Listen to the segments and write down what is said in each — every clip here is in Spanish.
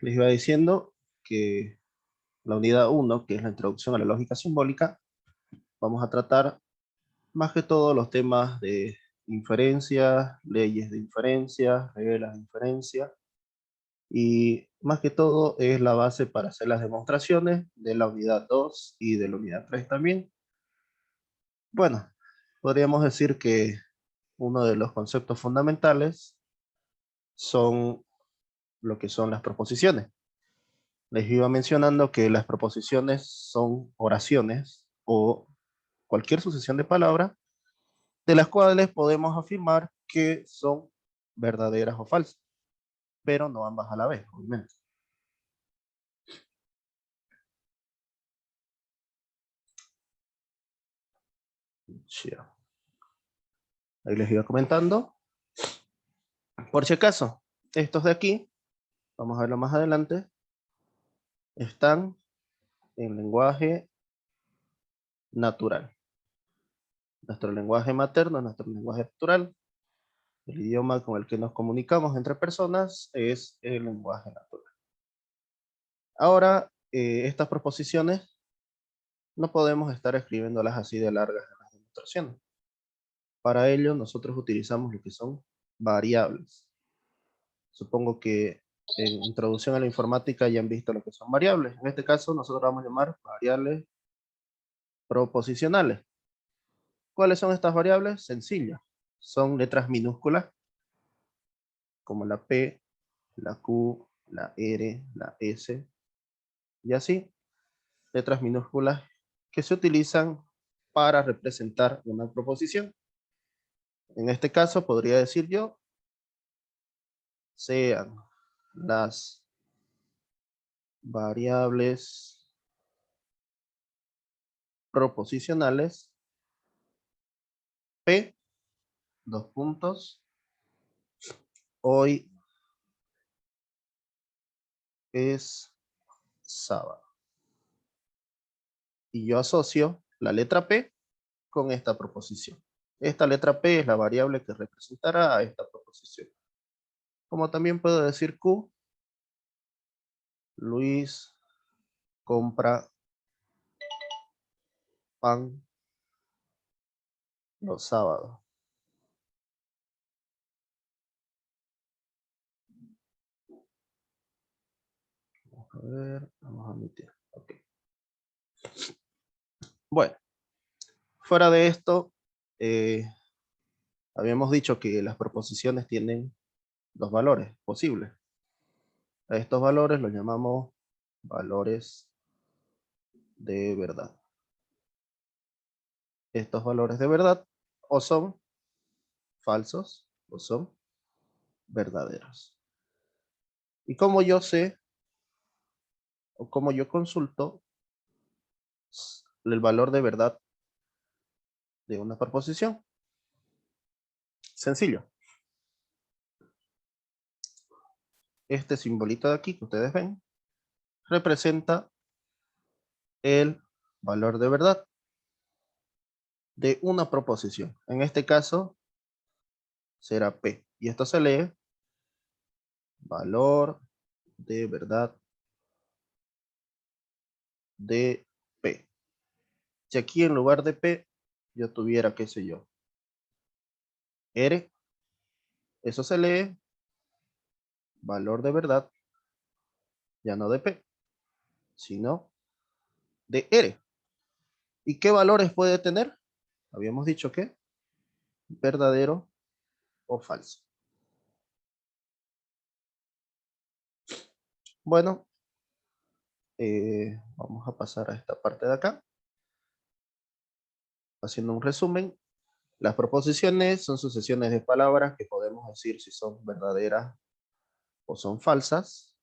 les iba diciendo que la unidad uno, que es la introducción a la lógica simbólica, vamos a tratar más que todo los temas de inferencia, leyes de inferencia, reglas de inferencia, y más que todo es la base para hacer las demostraciones de la unidad 2 y de la unidad 3 también. Bueno, podríamos decir que uno de los conceptos fundamentales son lo que son las proposiciones. Les iba mencionando que las proposiciones son oraciones o cualquier sucesión de palabras de las cuales podemos afirmar que son verdaderas o falsas, pero no ambas a la vez, obviamente. Yeah. Ahí les iba comentando. Por si acaso, estos de aquí, vamos a verlo más adelante, están en lenguaje natural. Nuestro lenguaje materno, nuestro lenguaje natural, el idioma con el que nos comunicamos entre personas es el lenguaje natural. Ahora, estas proposiciones no podemos estar escribiéndolas así de largas en las demostraciones. Para ello, nosotros utilizamos lo que son variables. Supongo que en introducción a la informática ya han visto lo que son variables. En este caso, nosotros vamos a llamar variables proposicionales. ¿Cuáles son estas variables? Sencillas. Son letras minúsculas, como la P, la Q, la R, la S, y así. Letras minúsculas que se utilizan para representar una proposición. En este caso, podría decir yo, sean las variables proposicionales P, dos puntos, hoy es sábado. Y yo asocio la letra P con esta proposición. Esta letra P es la variable que representará a esta proposición. Como también puedo decir Q, Luis compra pan los sábados. Vamos a ver, vamos a omitir. Okay. Bueno, fuera de esto, habíamos dicho que las proposiciones tienen dos valores posibles. A estos valores los llamamos valores de verdad. Estos valores de verdad o son falsos o son verdaderos. Y como yo sé o como yo consulto el valor de verdad de una proposición. Sencillo. Este simbolito de aquí que ustedes ven representa el valor de verdad de una proposición. En este caso será P. Y esto se lee valor de verdad de P. Si aquí en lugar de P yo tuviera, qué sé yo, R, eso se lee valor de verdad, ya no de P, sino de R. ¿Y qué valores puede tener? Habíamos dicho que verdadero o falso. Bueno, vamos a pasar a esta parte de acá. Haciendo un resumen, las proposiciones son sucesiones de palabras que podemos decir si son verdaderas o son falsas.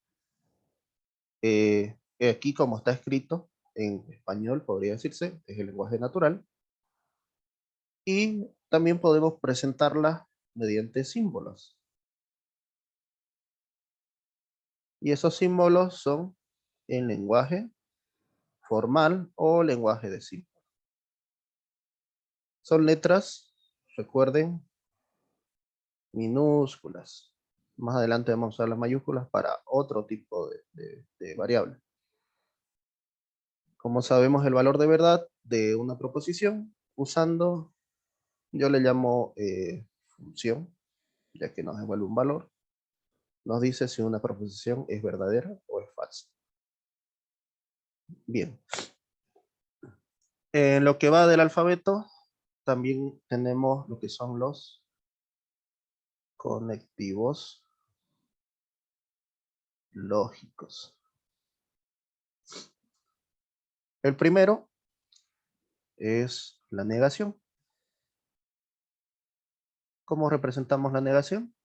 Aquí como está escrito en español, podría decirse, es el lenguaje natural. Y también podemos presentarlas mediante símbolos. Y esos símbolos son el lenguaje formal o lenguaje de símbolos. Son letras, recuerden, minúsculas. Más adelante vamos a usar las mayúsculas para otro tipo de variable. Como sabemos el valor de verdad de una proposición, usando, yo le llamo función, ya que nos devuelve un valor. Nos dice si una proposición es verdadera o es falsa. Bien. En lo que va del alfabeto, también tenemos lo que son los conectivos lógicos. El primero es la negación. ¿Cómo representamos la negación?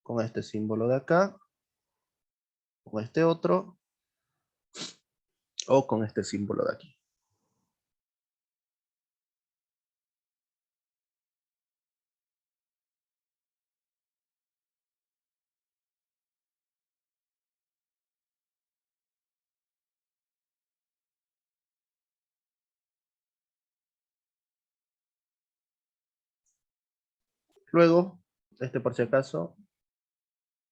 Con este símbolo de acá, con este otro, o con este símbolo de aquí. Luego, este por si acaso,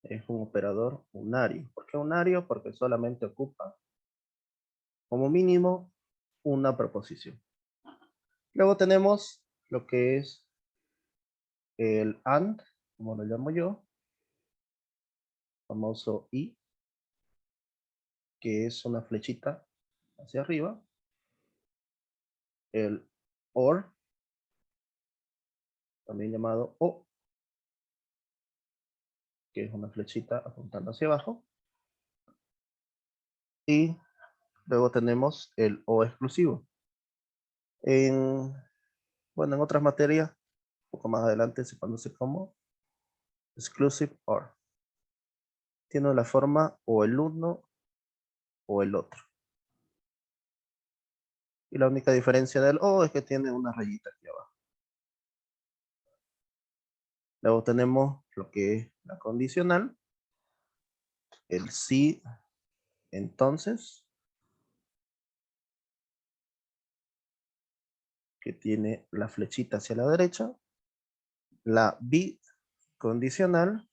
es un operador unario. ¿Por qué unario? Porque solamente ocupa, como mínimo, una proposición. Luego tenemos lo que es el AND, como lo llamo yo, famoso I, que es una flechita hacia arriba. El OR, también llamado O, que es una flechita apuntando hacia abajo. Y luego tenemos el O exclusivo. Bueno, en otras materias, un poco más adelante se conoce como exclusive OR. Tiene la forma o el uno o el otro. Y la única diferencia del O es que tiene una rayita aquí abajo. Luego tenemos lo que es la condicional, el sí, entonces, que tiene la flechita hacia la derecha, la bicondicional,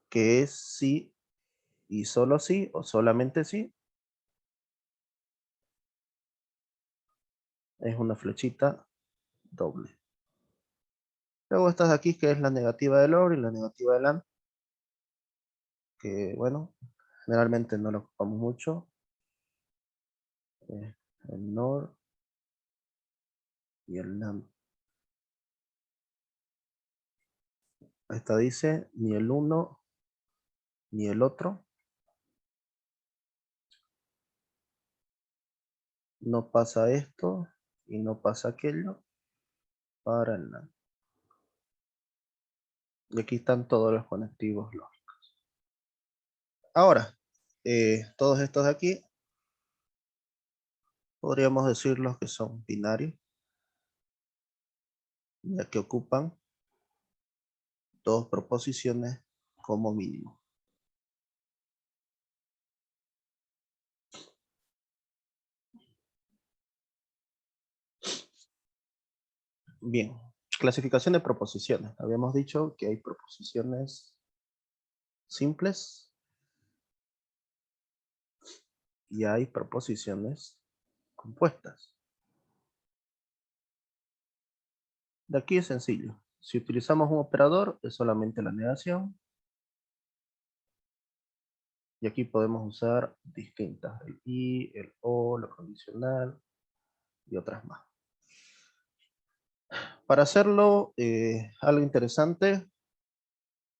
que es sí y solo sí o solamente sí, es una flechita doble. Luego estas de aquí, que es la negativa del OR y la negativa del AND, que bueno, generalmente no lo ocupamos mucho. El NOR y el NAND. Esta dice ni el uno ni el otro. No pasa esto y no pasa aquello para el NAND. Y aquí están todos los conectivos lógicos. Ahora, todos estos de aquí, podríamos decirlos que son binarios, ya que ocupan dos proposiciones como mínimo. Bien, clasificación de proposiciones. Habíamos dicho que hay proposiciones simples y hay proposiciones compuestas. De aquí es sencillo. Si utilizamos un operador, es solamente la negación. Y aquí podemos usar distintas. El I, el O, la condicional y otras más. Para hacerlo algo interesante,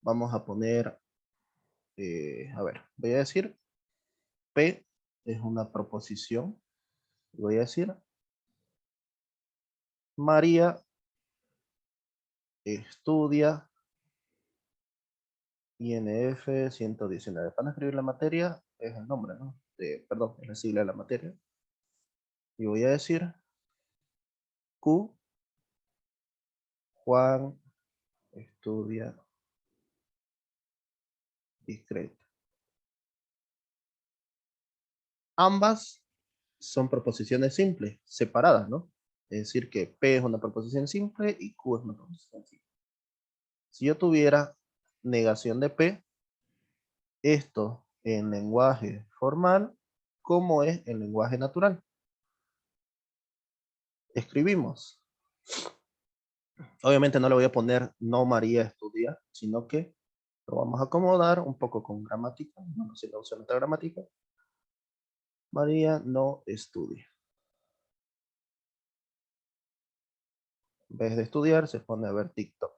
vamos a poner, a ver, voy a decir P es una proposición. Voy a decir María estudia INF 119. Para escribir la materia es el nombre, ¿no? Perdón, es la sigla de la materia. Y voy a decir Q, Juan estudia discreto. Ambas son proposiciones simples, separadas, ¿no? Es decir, que P es una proposición simple y Q es una proposición simple. Si yo tuviera negación de P, esto en lenguaje formal, como es en lenguaje natural. Escribimos. Obviamente no le voy a poner no María estudia, sino que lo vamos a acomodar un poco con gramática, no se usa nuestra gramática. María no estudia. En vez de estudiar, se pone a ver TikTok.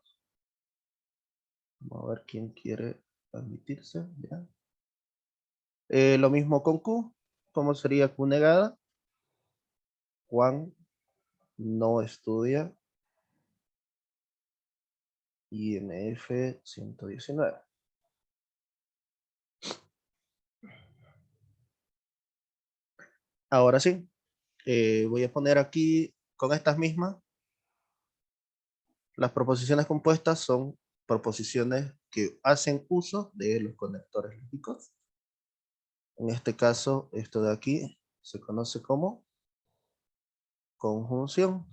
Vamos a ver quién quiere admitirse. ¿Ya? Lo mismo con Q. ¿Cómo sería Q negada? Juan no estudia. INF 119. Ahora sí, voy a poner aquí con estas mismas. Las proposiciones compuestas son proposiciones que hacen uso de los conectores lógicos. En este caso, esto de aquí se conoce como conjunción.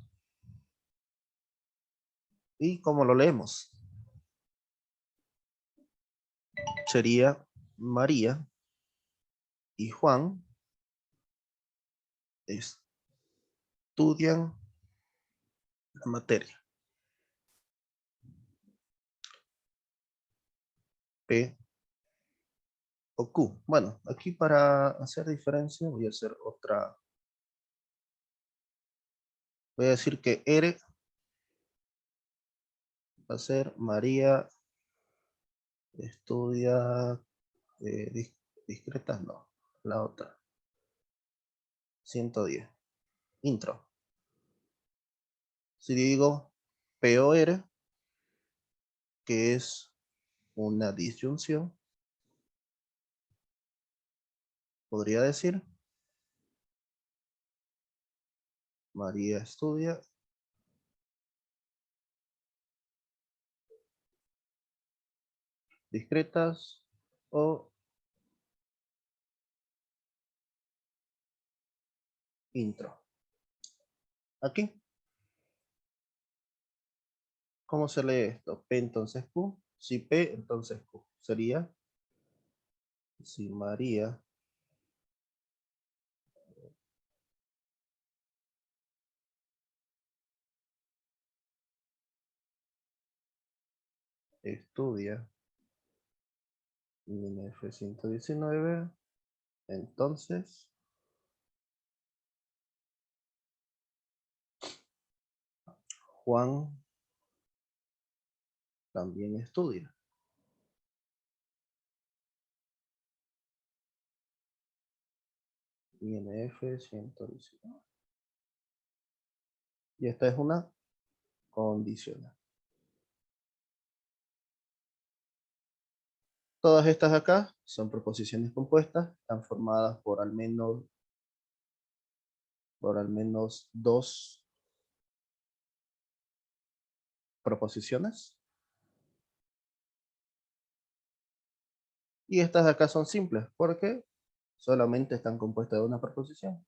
¿Y cómo lo leemos? Sería María y Juan estudian la materia. P o Q. Bueno, aquí para hacer diferencia voy a hacer otra. Voy a decir que R va a ser María estudia discretas, no, la otra. 110. Intro. Si digo POR, que es una disyunción, podría decir María estudia discretas o intro. Aquí, ¿cómo se lee esto? P entonces Q. Si P, entonces Q. Sería si María estudia INF 119, entonces Juan también estudia. INF 119. Y esta es una condicional. Todas estas acá son proposiciones compuestas, están formadas por al menos dos proposiciones. Y estas de acá son simples porque solamente están compuestas de una proposición.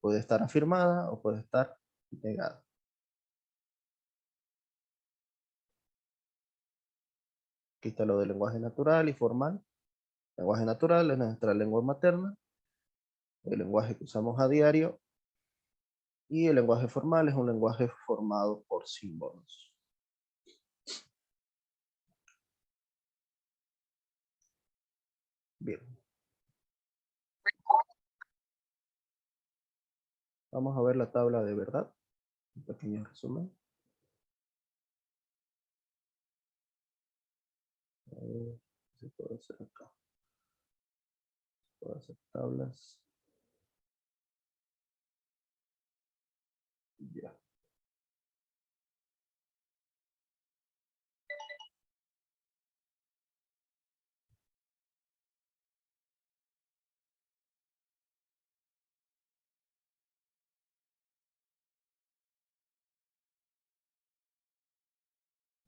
Puede estar afirmada o puede estar negada. Aquí está lo del lenguaje natural y formal. El lenguaje natural es nuestra lengua materna, el lenguaje que usamos a diario, y el lenguaje formal es un lenguaje formado por símbolos. Bien. Vamos a ver la tabla de verdad. Un pequeño resumen. Si puedo hacer acá. Puedo hacer tablas. Ya.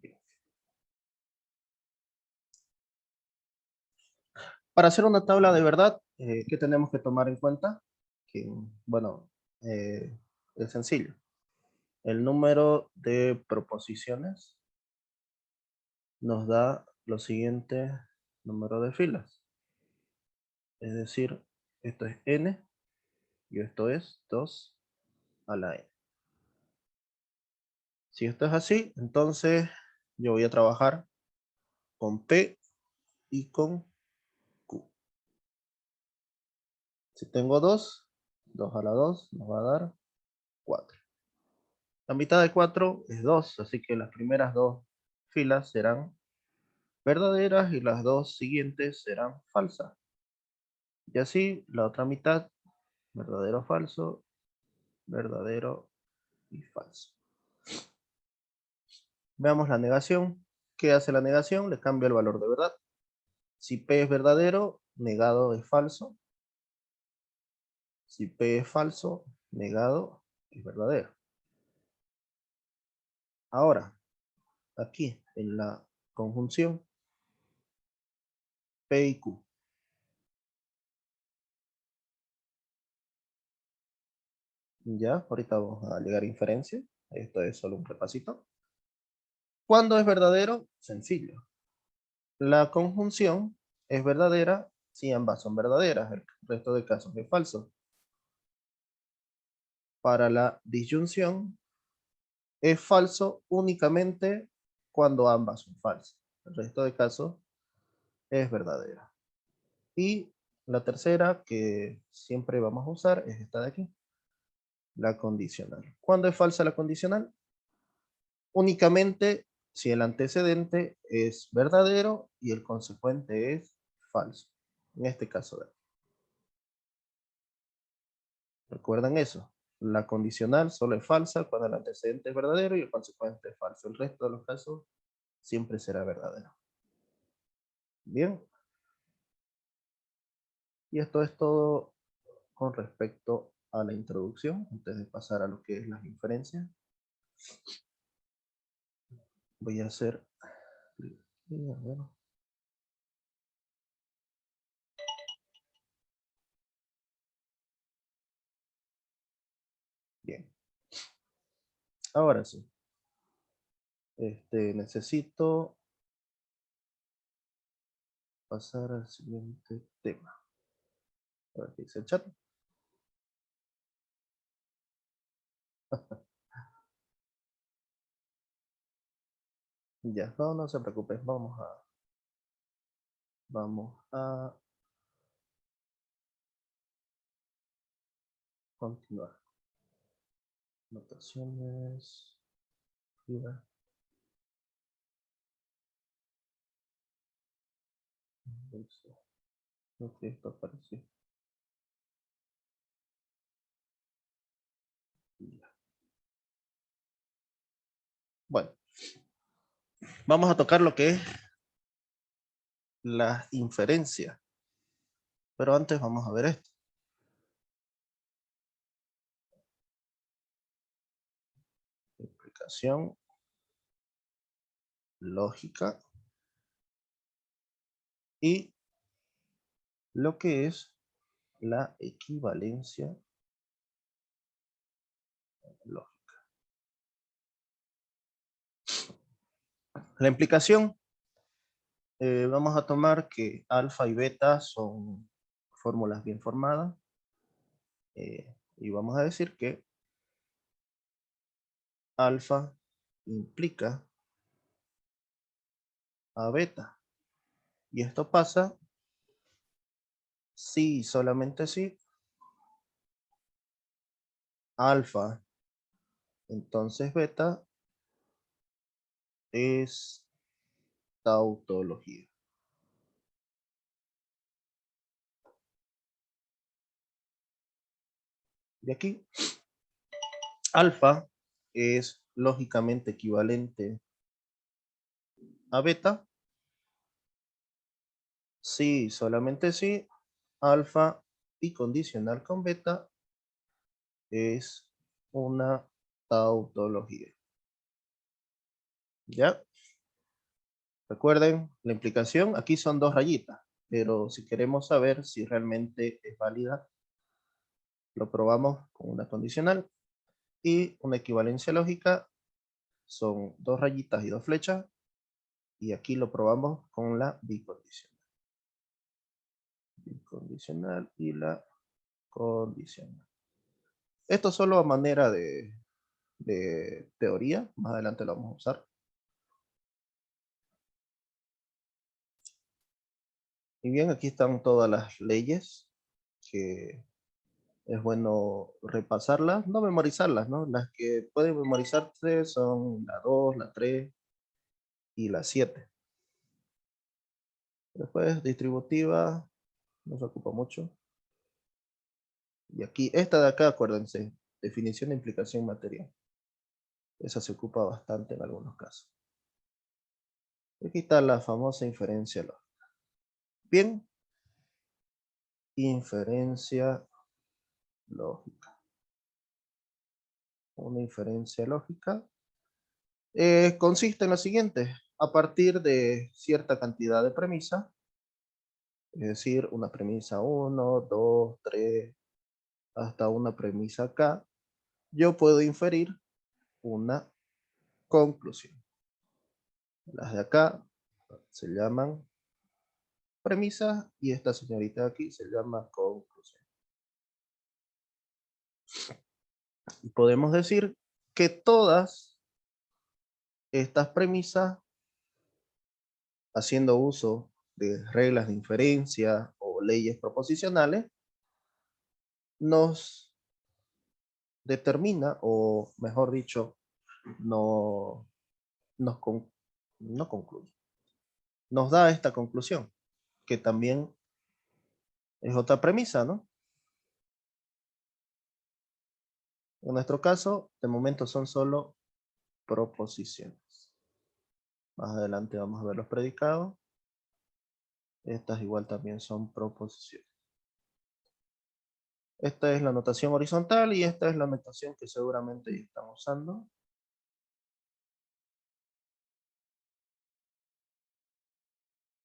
Bien. Para hacer una tabla de verdad, ¿qué tenemos que tomar en cuenta? Que, bueno, es sencillo. El número de proposiciones nos da los siguientes números de filas. Es decir, esto es n y esto es 2 a la n. Si esto es así, entonces yo voy a trabajar con P y con Q. Si tengo 2, 2 a la 2 nos va a dar 4. La mitad de 4 es 2, así que las primeras dos filas serán verdaderas y las dos siguientes serán falsas. Y así la otra mitad, verdadero, falso, verdadero y falso. Veamos la negación. ¿Qué hace la negación? Le cambia el valor de verdad. Si P es verdadero, negado es falso. Si P es falso, negado es verdadero. Ahora, aquí en la conjunción, P y Q. Ya, ahorita vamos a llegar a inferencia. Esto es solo un repasito. ¿Cuándo es verdadero? Sencillo. La conjunción es verdadera si ambas son verdaderas. El resto de casos es falso. Para la disyunción es falso únicamente cuando ambas son falsas. El resto de casos es verdadera. Y la tercera que siempre vamos a usar es esta de aquí, la condicional. ¿Cuándo es falsa la condicional? Únicamente si el antecedente es verdadero y el consecuente es falso. En este caso de aquí. ¿Recuerdan eso? La condicional solo es falsa cuando el antecedente es verdadero y el consecuente es falso. El resto de los casos siempre será verdadero. Bien. Y esto es todo con respecto a la introducción. Antes de pasar a lo que es las inferencias, voy a hacer... Bien. Ahora sí. Necesito pasar al siguiente tema. A ver qué dice el chat. Ya, no se preocupen. Vamos a continuar. Notaciones. Fila. Ok, esto apareció. Bueno, vamos a tocar lo que es la inferencia. Pero antes vamos a ver esto. Explicación lógica y lo que es la equivalencia lógica. La implicación, vamos a tomar que alfa y beta son fórmulas bien formadas y vamos a decir que alfa implica a beta. Y esto pasa si solamente si alfa, entonces beta es tautología. Y aquí, alfa es lógicamente equivalente a beta si solamente si alfa y condicional con beta es una tautología. ¿Ya? Recuerden la implicación, aquí son dos rayitas, pero si queremos saber si realmente es válida, lo probamos con una condicional y una equivalencia lógica son dos rayitas y dos flechas Y aquí lo probamos con la bicondicional. Bicondicional y la condicional. Esto solo a manera de teoría. Más adelante lo vamos a usar. Y bien, aquí están todas las leyes que es bueno repasarlas, no memorizarlas, ¿no? Las que pueden memorizarse son la 2, la 3 y la 7. Después, distributiva, no se ocupa mucho. Y aquí, esta de acá, acuérdense, definición de implicación material. Esa se ocupa bastante en algunos casos. Aquí está la famosa inferencia lógica. Bien, inferencia lógica. Una inferencia lógica consiste en lo siguiente. A partir de cierta cantidad de premisas, es decir, una premisa 1, 2, 3, hasta una premisa K, yo puedo inferir una conclusión. Las de acá se llaman premisas y esta señorita aquí se llama conclusión. Y podemos decir que todas estas premisas, haciendo uso de reglas de inferencia o leyes proposicionales, nos determina, o mejor dicho, no, no concluye. Nos da esta conclusión, que también es otra premisa, ¿no? En nuestro caso, de momento son solo proposiciones. Más adelante vamos a ver los predicados. Estas igual también son proposiciones. Esta es la notación horizontal y esta es la notación que seguramente ya están usando.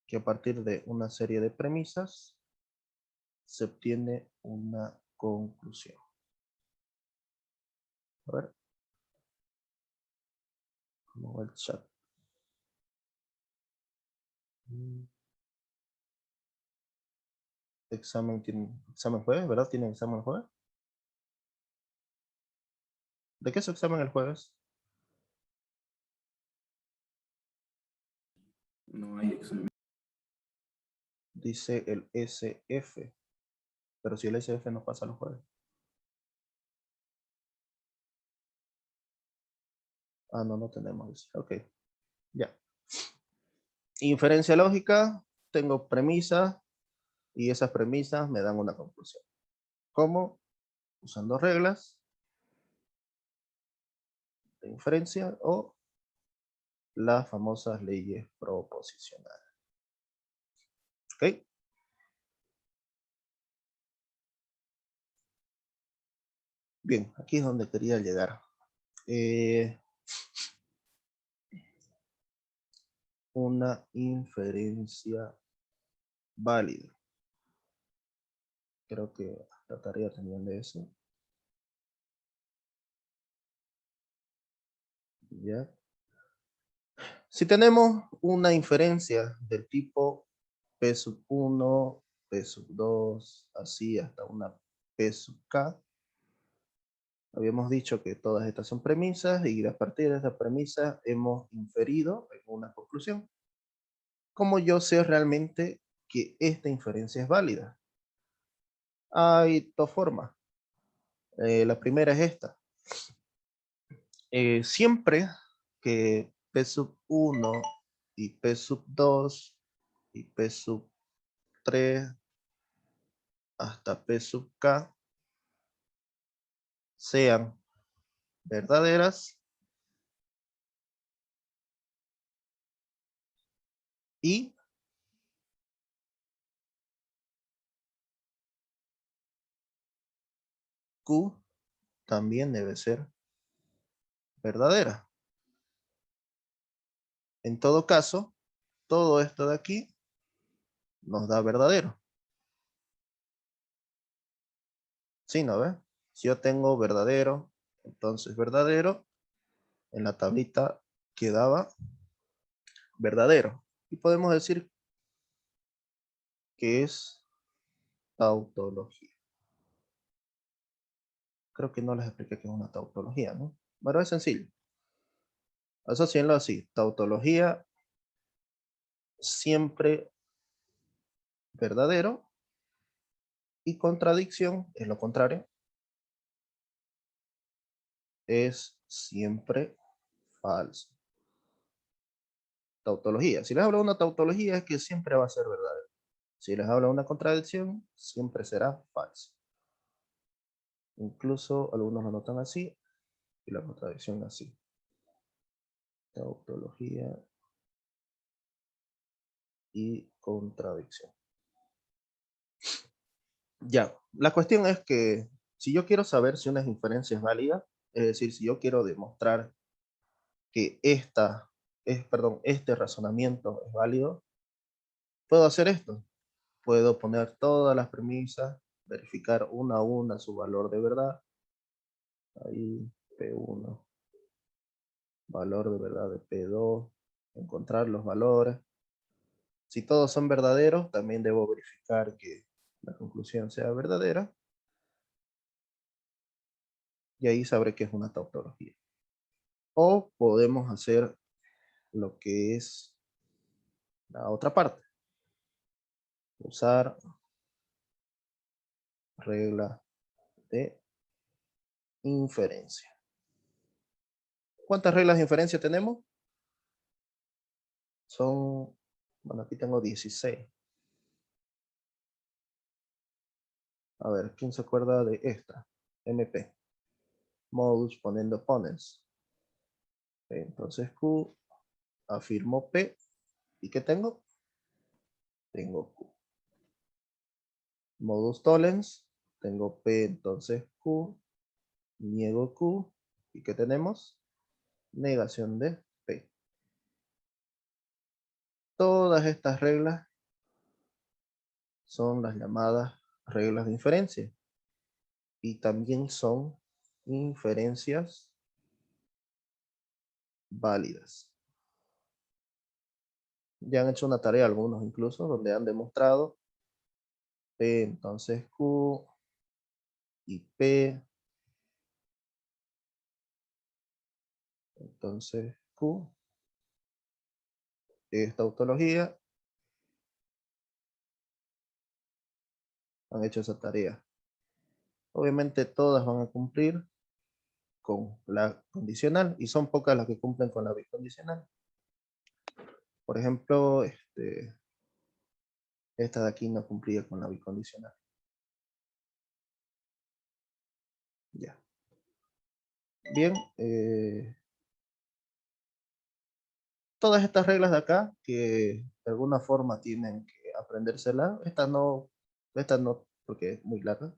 Que a partir de una serie de premisas se obtiene una conclusión. A ver. ¿Cómo va el chat? Examen jueves, ¿verdad? ¿Tienen examen el jueves? ¿De qué es su examen el jueves? No hay examen. Dice el SF. Pero si el SF no pasa los jueves. Ah, no, no tenemos. Ok, ya. Inferencia lógica, tengo premisas y esas premisas me dan una conclusión. ¿Cómo? Usando reglas de inferencia o las famosas leyes proposicionales. ¿Ok? Bien, aquí es donde quería llegar. Una inferencia válida. Creo que la tarea tenían de eso. ¿Ya? Si tenemos una inferencia del tipo P sub 1, P sub 2, así hasta una P sub K, habíamos dicho que todas estas son premisas y a partir de esta premisa hemos inferido una conclusión. ¿Cómo yo sé realmente que esta inferencia es válida? Hay dos formas. La primera es esta. Siempre que P sub 1 y P sub 2 y P sub 3 hasta P sub K sean verdaderas y Q también debe ser verdadera. En todo caso, todo esto de aquí nos da verdadero. ¿Sí, no ves? Si yo tengo verdadero, entonces verdadero, en la tablita quedaba verdadero. Y podemos decir que es tautología. Creo que no les expliqué qué es una tautología, ¿no? Pero es sencillo. Asocienlo así. Tautología, siempre verdadero. Y contradicción, es lo contrario, es siempre falso. Tautología. Si les hablo de una tautología es que siempre va a ser verdadero. Si les hablo de una contradicción, siempre será falso. Incluso algunos lo notan así y la contradicción así. Tautología y contradicción. Ya, la cuestión es que si yo quiero saber si una inferencia es válida, es decir, si yo quiero demostrar que este razonamiento es válido, puedo hacer esto. Puedo poner todas las premisas, verificar una a una su valor de verdad. Ahí, P1, valor de verdad de P2, encontrar los valores. Si todos son verdaderos, también debo verificar que la conclusión sea verdadera. Y ahí sabré que es una tautología. O podemos hacer lo que es la otra parte. Usar regla de inferencia. ¿Cuántas reglas de inferencia tenemos? Son, bueno, aquí tengo 16. A ver, ¿quién se acuerda de esta? MP. Modus poniendo opponents. Entonces Q, afirmo P. ¿Y qué tengo? Tengo Q. Modus tollens. Tengo P, entonces Q. Niego Q. ¿Y qué tenemos? Negación de P. Todas estas reglas son las llamadas reglas de inferencia. Y también son inferencias válidas. Ya han hecho una tarea algunos incluso donde han demostrado P, entonces Q y P, entonces Q, esta tautología, han hecho esa tarea. Obviamente todas van a cumplir con la condicional y son pocas las que cumplen con la bicondicional. Por ejemplo, esta de aquí no cumplía con la bicondicional. Ya. Bien, todas estas reglas de acá que de alguna forma tienen que aprendérsela, esta no, porque es muy larga.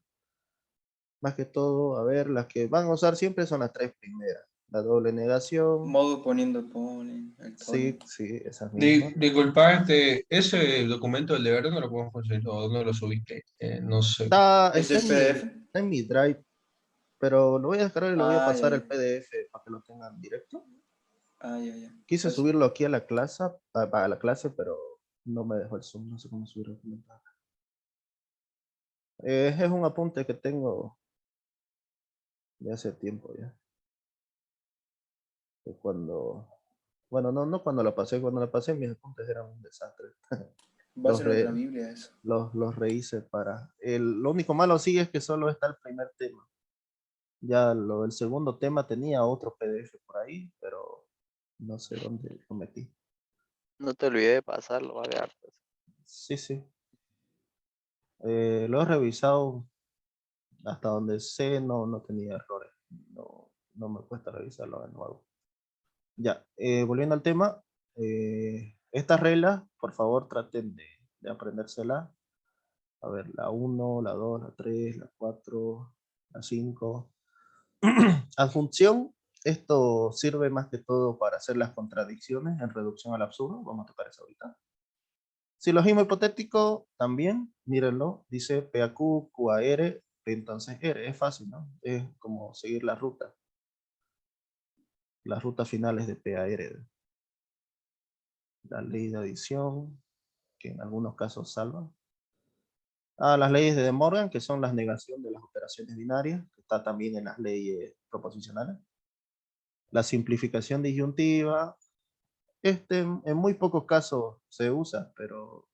Más que todo, a ver, las que van a usar siempre son las tres primeras. La doble negación. Modo poniendo ponen. Sí, sí, esas mismas. Disculpa, ese documento del deber, ¿dónde lo podemos conseguir? ¿O dónde lo subiste? No sé. ¿Es Está el PDF? en mi Drive, pero lo voy a descargar y lo voy a Ah, pasar ya, el ya. PDF para que lo tengan directo. Ah, ya, ya. Quise Pues, subirlo aquí a la clase, para la clase, pero no me dejó el Zoom, no sé cómo subir el comentario. Es un apunte que tengo de hace tiempo ya. De cuando, bueno, no cuando la pasé mis apuntes eran un desastre. va a Los, ser otra re, Biblia eso. los rehice lo único malo sí es que solo está el primer tema. Ya el segundo tema tenía otro PDF por ahí, pero no sé dónde lo metí. No te olvides de pasarlo, vale. Sí, sí. Lo he revisado hasta donde sé, no tenía errores. No me cuesta revisarlo de nuevo. Ya, volviendo al tema, estas reglas, por favor, traten de aprendérselas. A ver, la 1, la 2, la 3, la 4, la 5. Adjunción, esto sirve más que todo para hacer las contradicciones en reducción al absurdo. Vamos a tocar eso ahorita. Silogismo hipotético también, mírenlo, dice PAQ, QAR, P entonces R. Es fácil, ¿no? Es como seguir la ruta. Las rutas finales de PAR. La ley de adición, que en algunos casos salvan. Las leyes de De Morgan, que son la negación de las operaciones binarias, que está también en las leyes proposicionales. La simplificación disyuntiva, en muy pocos casos se usa, pero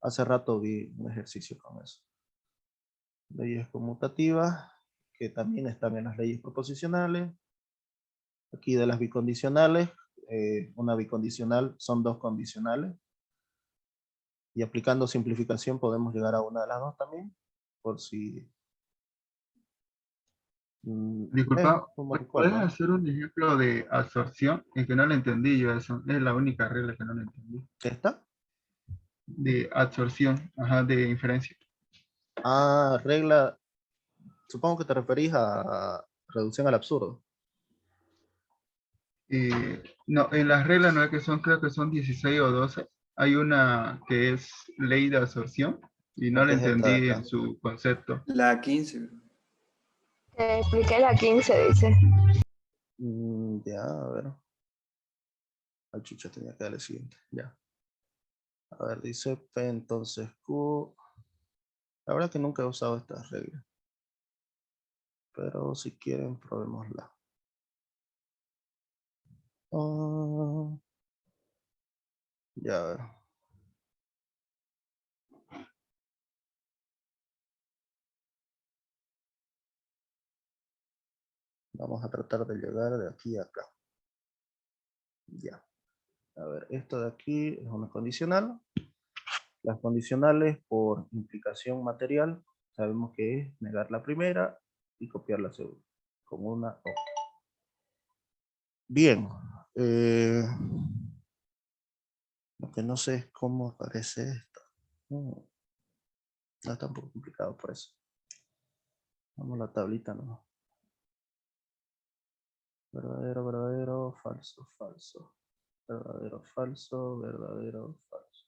hace rato vi un ejercicio con eso. Leyes conmutativas, que también están en las leyes proposicionales. Aquí de las bicondicionales, una bicondicional son dos condicionales. Y aplicando simplificación podemos llegar a una de las dos también, por si... Disculpa, como ¿puedes recuerdo, ¿no? hacer un ejemplo de absorción? Es que no lo entendí yo eso. Es la única regla que no lo entendí. ¿Esta? De absorción, ajá, de inferencia. Regla, supongo que te referís a reducción al absurdo. No, en las reglas no es que son, creo que son 16 o 12. Hay una que es ley de absorción y no la Que es esta de entendí acá. en su concepto. La 15, bro. Te expliqué la 15, dice. Ya, a ver. Al chucha tenía que darle siguiente. Ya. A ver, dice P, entonces Q. La verdad que nunca he usado esta regla. Pero si quieren, probémosla. Ya, a ver. Vamos a tratar de llegar de aquí a acá. Ya. A ver, esto de aquí es una condicional. Las condicionales por implicación material sabemos que es negar la primera y copiar la segunda. Con una O. Bien. Lo que no sé es cómo aparece esto. No es tampoco complicado por eso. Vamos a la tablita nomás. Verdadero, verdadero, falso, falso. Verdadero, falso, verdadero, falso.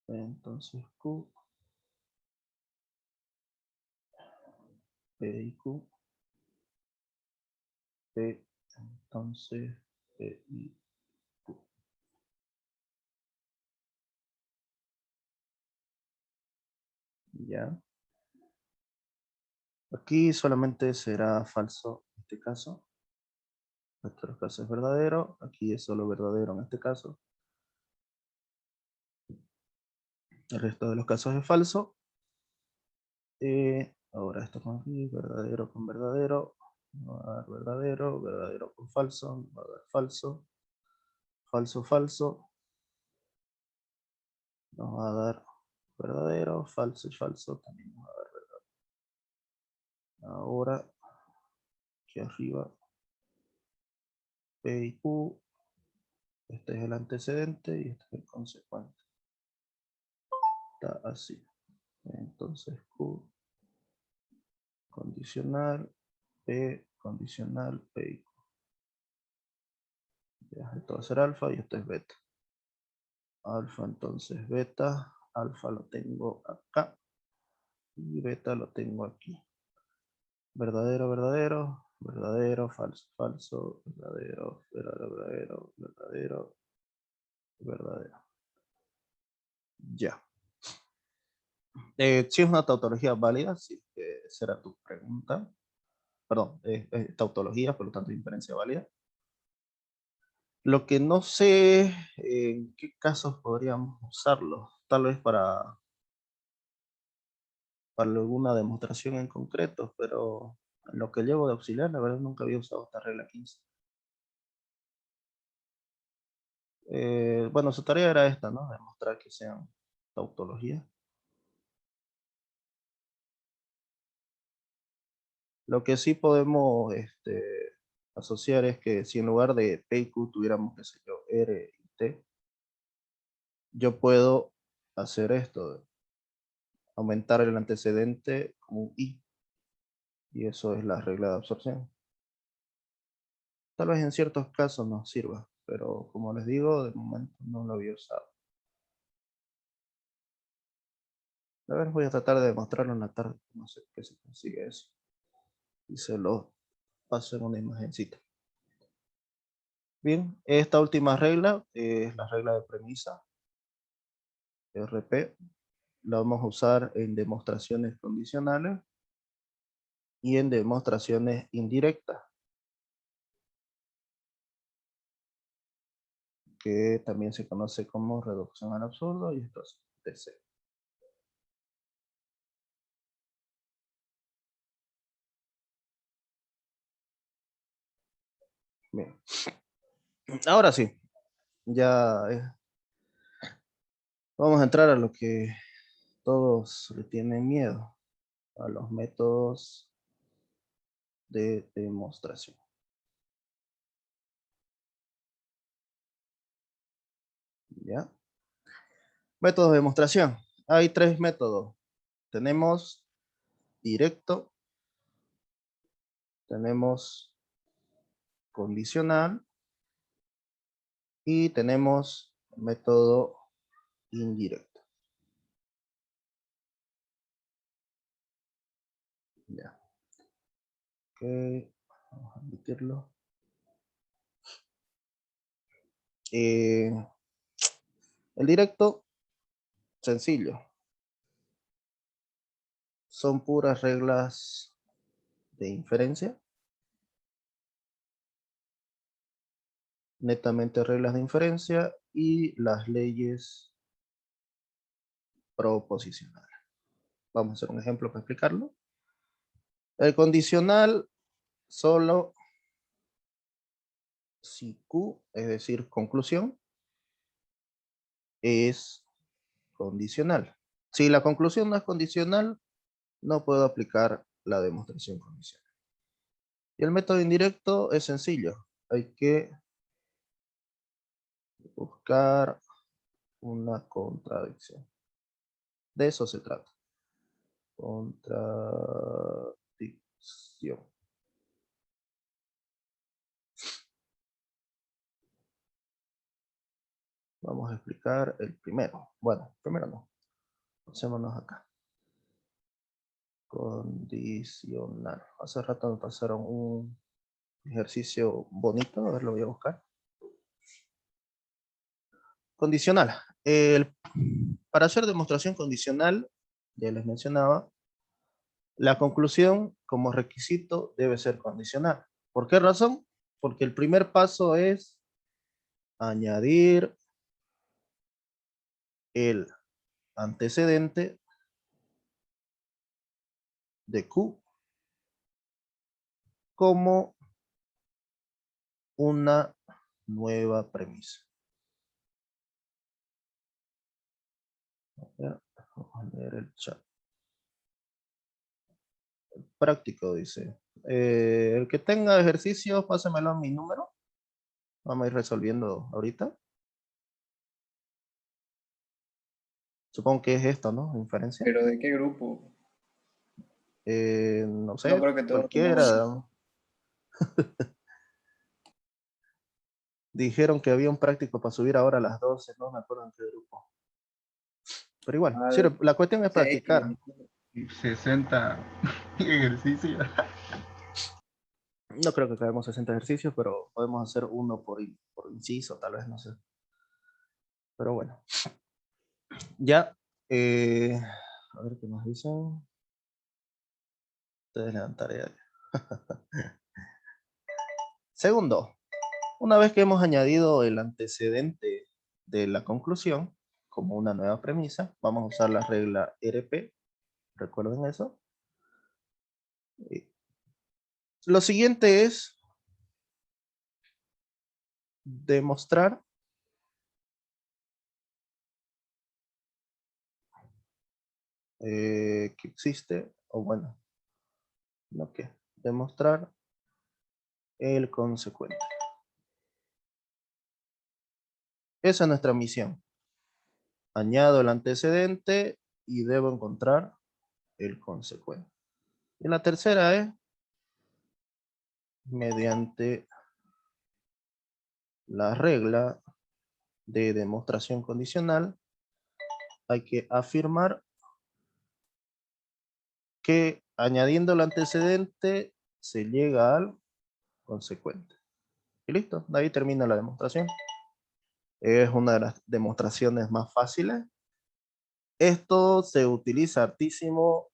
Entonces Q, P y Q. P, entonces P y Q. Ya. Aquí solamente será falso en este caso. En otros casos es verdadero. Aquí es solo verdadero en este caso. El resto de los casos es falso. Ahora esto con aquí, verdadero con verdadero. Va a dar verdadero, verdadero con falso. Va a dar falso. Falso, falso. Nos va a dar verdadero, falso y falso. También nos va a dar verdadero. Ahora, aquí arriba, P y Q. Este es el antecedente y este es el consecuente. Está así. Entonces Q, condicional, P, condicional, P y Q. Ya, esto va a ser alfa y esto es beta. Alfa entonces beta. Alfa lo tengo acá. Y beta lo tengo aquí. Verdadero, verdadero. Verdadero, falso, falso. Verdadero, verdadero, verdadero, verdadero. Verdadero. Ya. Si es una tautología válida, si será tu pregunta. Perdón, es tautología, por lo tanto inferencia válida. Lo que no sé en qué casos podríamos usarlo. Tal vez para alguna demostración en concreto, pero en lo que llevo de auxiliar, la verdad nunca había usado esta regla 15. Bueno, su tarea era esta, ¿no? Demostrar que sean tautologías. Lo que sí podemos asociar es que si en lugar de P y Q tuviéramos, qué sé yo, R y T, yo puedo hacer esto, aumentar el antecedente como un I. Y eso es la regla de absorción. Tal vez en ciertos casos nos sirva, pero como les digo, de momento no lo había usado. A ver, voy a tratar de demostrarlo en la tarde. No sé qué se consigue eso. Y se lo paso en una imagencita. Bien, esta última regla es la regla de premisa, RP. La vamos a usar en demostraciones condicionales y en demostraciones indirectas, que también se conoce como reducción al absurdo y esto es TC. Bien. Ahora sí, ya vamos a entrar a lo que todos le tienen miedo, a los métodos de demostración. ¿Ya? Métodos de demostración. Hay 3 métodos. Tenemos directo, tenemos condicional y tenemos método indirecto. Ya. Ok, vamos a admitirlo. El directo, sencillo. Son puras reglas de inferencia. Netamente reglas de inferencia y las leyes proposicionales. Vamos a hacer un ejemplo para explicarlo. El condicional solo si Q, es decir, conclusión, es condicional. Si la conclusión no es condicional, no puedo aplicar la demostración condicional. Y el método indirecto es sencillo. Hay que buscar una contradicción. De eso se trata. Contradicción. Vamos a explicar el primero. Bueno, primero no. Pasémonos acá. Condicional. Hace rato me pasaron un ejercicio bonito. A ver, lo voy a buscar. Condicional. Para hacer demostración condicional, ya les mencionaba, la conclusión como requisito debe ser condicional. ¿Por qué razón? Porque el primer paso es añadir el antecedente de Q como una nueva premisa. Vamos a leer el chat. Práctico, dice. El que tenga ejercicios, pásemelo a mi número. Vamos a ir resolviendo ahorita. Supongo que es esto, ¿no? Inferencia. ¿Pero de qué grupo? No No sé, creo que todos cualquiera. tenemos. Dijeron que había un práctico para subir ahora a las 12, no me acuerdo en qué grupo. Pero igual, Ah, sí, la cuestión es sí, ahí practicar. Y 60 ejercicios. No creo que acabemos 60 ejercicios, pero podemos hacer uno por inciso, tal vez, no sé. Pero bueno. Ya. A ver qué más dicen. Ustedes le dan tarea. Segundo, una vez que hemos añadido el antecedente de la conclusión como una nueva premisa, vamos a usar la regla RP. ¿Recuerden eso? Lo siguiente es demostrar que existe, o bueno, no que, demostrar el consecuente. Esa es nuestra misión. Añado el antecedente y debo encontrar el consecuente. Y la tercera es mediante la regla de demostración condicional, hay que afirmar que añadiendo el antecedente se llega al consecuente. Y listo, de ahí termina la demostración. Es una de las demostraciones más fáciles. Esto se utiliza hartísimo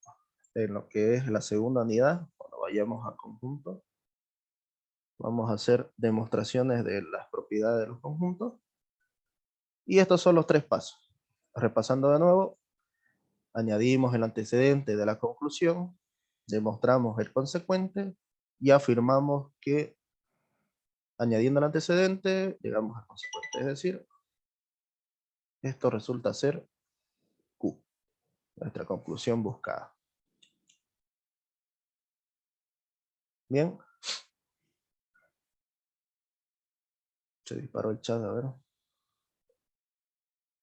en lo que es la segunda unidad, cuando vayamos a conjunto. Vamos a hacer demostraciones de las propiedades de los conjuntos. Y estos son los 3 pasos. Repasando de nuevo, añadimos el antecedente de la conclusión, demostramos el consecuente y afirmamos que añadiendo el antecedente llegamos al consecuente. Es decir, esto resulta ser Q, nuestra conclusión buscada. Bien. Se disparó el chat, a ver.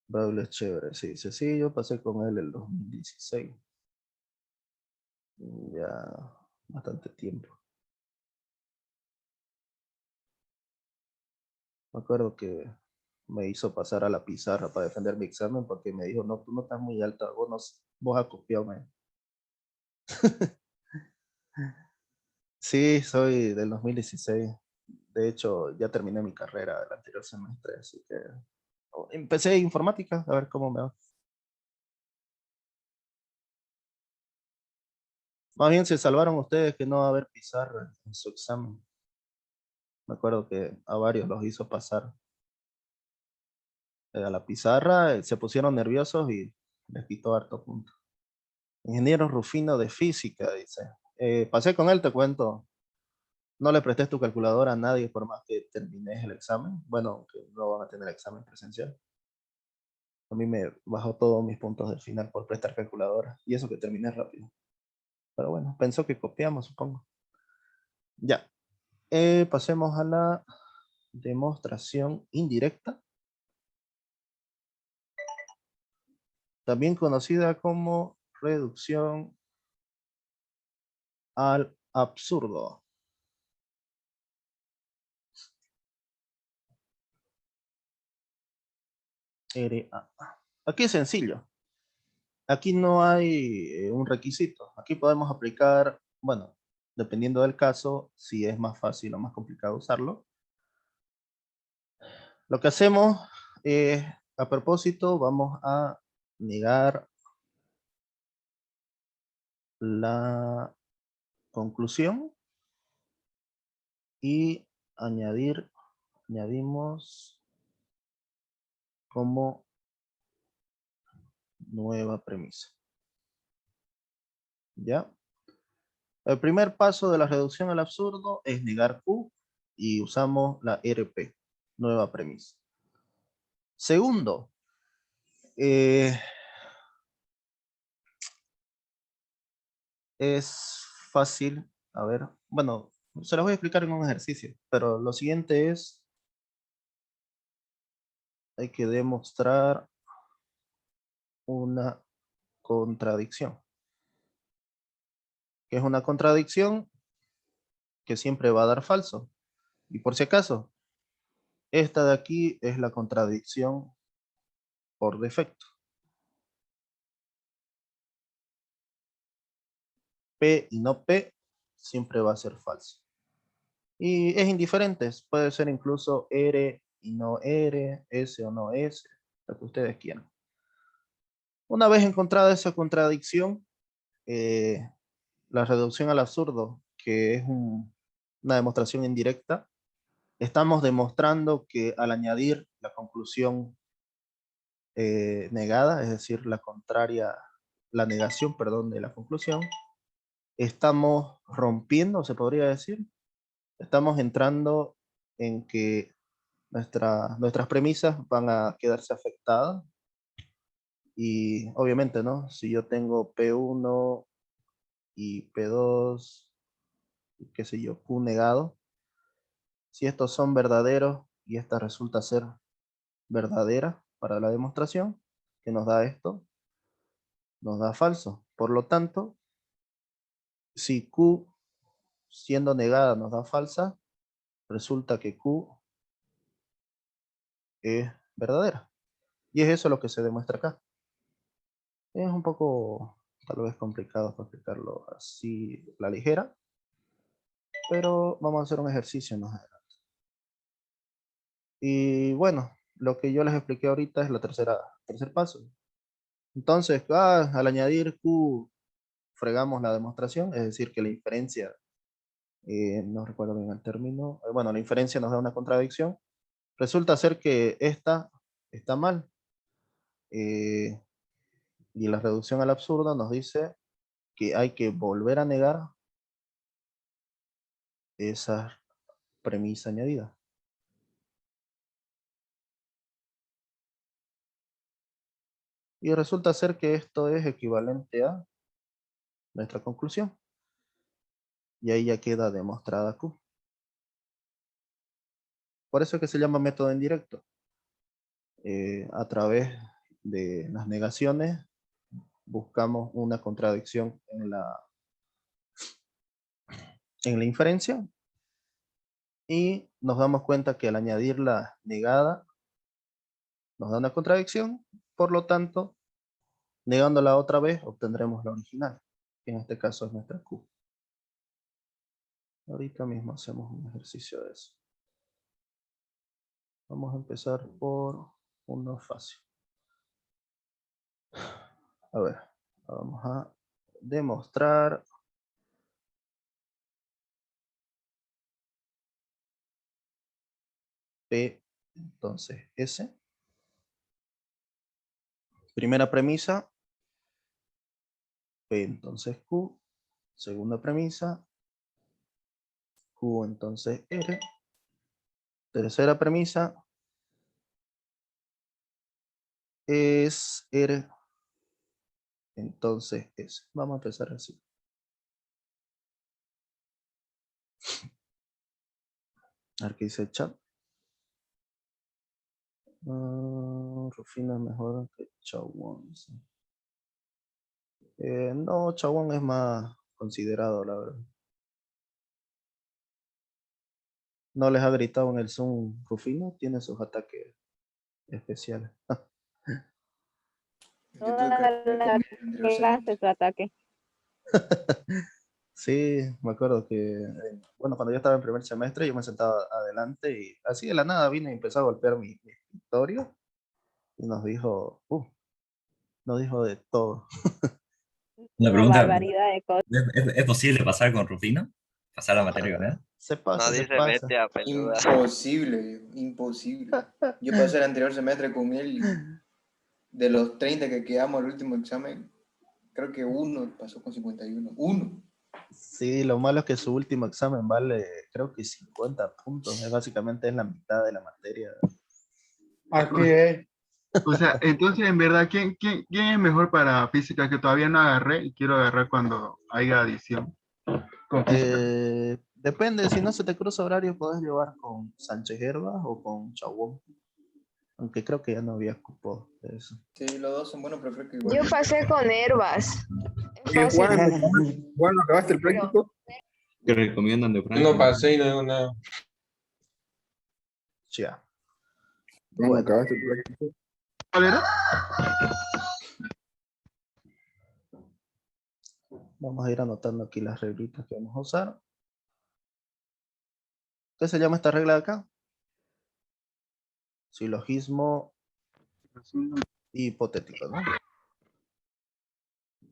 Braille es chévere, sí, dice, sí, yo pasé con él el 2016. Ya bastante tiempo. Me acuerdo que me hizo pasar a la pizarra para defender mi examen porque me dijo, no, tú no estás muy alta, vos, no, vos has copiado, man. Sí, soy del 2016. De hecho, ya terminé mi carrera el anterior semestre, así que empecé informática, a ver cómo me va. Más bien se salvaron ustedes que no va a haber pizarra en su examen. Me acuerdo que a varios los hizo pasar a la pizarra, se pusieron nerviosos y les quitó harto punto. Ingeniero Rufino de física, dice. Pasé con él, te cuento. No le prestes tu calculadora a nadie por más que termines el examen. Bueno, que no van a tener examen presencial. A mí me bajó todos mis puntos del final por prestar calculadora. Y eso que terminé rápido. Pero bueno, pensó que copiamos, supongo. Ya. Pasemos a la demostración indirecta. También conocida como reducción al absurdo. RA. Aquí es sencillo. Aquí no hay un requisito. Aquí podemos aplicar, bueno, dependiendo del caso, si es más fácil o más complicado usarlo. Lo que hacemos es, a propósito, vamos a negar la conclusión y añadimos como nueva premisa. ¿Ya? El primer paso de la reducción al absurdo es negar Q y usamos la RP, nueva premisa. Segundo, es fácil, a ver, bueno, se los voy a explicar en un ejercicio, pero lo siguiente es, hay que demostrar una contradicción. ¿Qué es una contradicción? Que siempre va a dar falso. Y por si acaso, esta de aquí es la contradicción por defecto. P y no P siempre va a ser falso. Y es indiferente, puede ser incluso R y no R, S o no S, lo que ustedes quieran. Una vez encontrada esa contradicción, la reducción al absurdo, que es una demostración indirecta, estamos demostrando que al añadir la conclusión negada, es decir, la contraria, la negación, perdón, de la conclusión, estamos rompiendo, se podría decir, estamos entrando en que nuestras premisas van a quedarse afectadas y obviamente, ¿no? Si yo tengo P1 y P2, y qué sé yo, Q negado, si estos son verdaderos y esta resulta ser verdadera para la demostración, que nos da esto, nos da falso. Por lo tanto, si Q siendo negada nos da falsa, resulta que Q es verdadera. Y es eso lo que se demuestra acá. Es un poco, tal vez, complicado para explicarlo así, la ligera, pero vamos a hacer un ejercicio más adelante. Y bueno, lo que yo les expliqué ahorita es tercer paso. Entonces, al añadir Q, fregamos la demostración, es decir, que la inferencia, no recuerdo bien el término, bueno, la inferencia nos da una contradicción. Resulta ser que esta está mal. Y la reducción al absurdo nos dice que hay que volver a negar esa premisa añadida. Y resulta ser que esto es equivalente a nuestra conclusión. Y ahí ya queda demostrada Q. Por eso es que se llama método indirecto. A través de las negaciones buscamos una contradicción en la inferencia y nos damos cuenta que al añadir la negada nos da una contradicción, por lo tanto, negándola otra vez obtendremos la original, que en este caso es nuestra Q. Ahorita mismo hacemos un ejercicio de eso. Vamos a empezar por uno fácil. A ver, vamos a demostrar P, entonces S. Primera premisa, P entonces Q. Segunda premisa, Q entonces R. Tercera premisa es R entonces S. Vamos a empezar así. A ver qué dice el chat. Rufino es mejor que Chawon. Sí. No, Chawon es más considerado, la verdad. ¿No les ha gritado en el Zoom Rufino? Tiene sus ataques especiales. Yo tuve que Toda aprender la con él el anterior clase semestre. su ataque. Sí, me acuerdo que, bueno, cuando yo estaba en primer semestre, yo me sentaba adelante y así de la nada vino y empezó a golpear mi escritorio y nos dijo de todo. Una Una pregunta, barbaridad de cosas. ¿es posible pasar con Rufino? ¿Pasar la materia con él? Se pasa, se Nadie se pasa. mete a peluda. Imposible, imposible. Yo pasé el anterior semestre con él y de los 30 que quedamos al último examen, creo que uno pasó con 51. Uno. Sí, lo malo es que su último examen vale, creo que 50 puntos. Básicamente es la mitad de la materia. Así es. O sea, entonces, en verdad, ¿quién es mejor para física que todavía no agarré y quiero agarrar cuando haya adición con física? Depende, si no se te cruza horario, puedes llevar con Sánchez Herbas o con Chawón. Aunque creo que ya no había cupo de eso. Sí, los dos son buenos, pero creo que igual. Yo pasé con Herbas. Es fácil. Juan, ¿acabaste el Pero práctico? ¿Qué recomiendan de Yo Franklin? no pasé y no digo nada. Ya. Juan, Bueno. ¿acabaste el práctico? ¿Cuál era? Vamos a ir anotando aquí las reglitas que vamos a usar. ¿Qué se llama esta regla de acá? Silogismo hipotético, ¿no?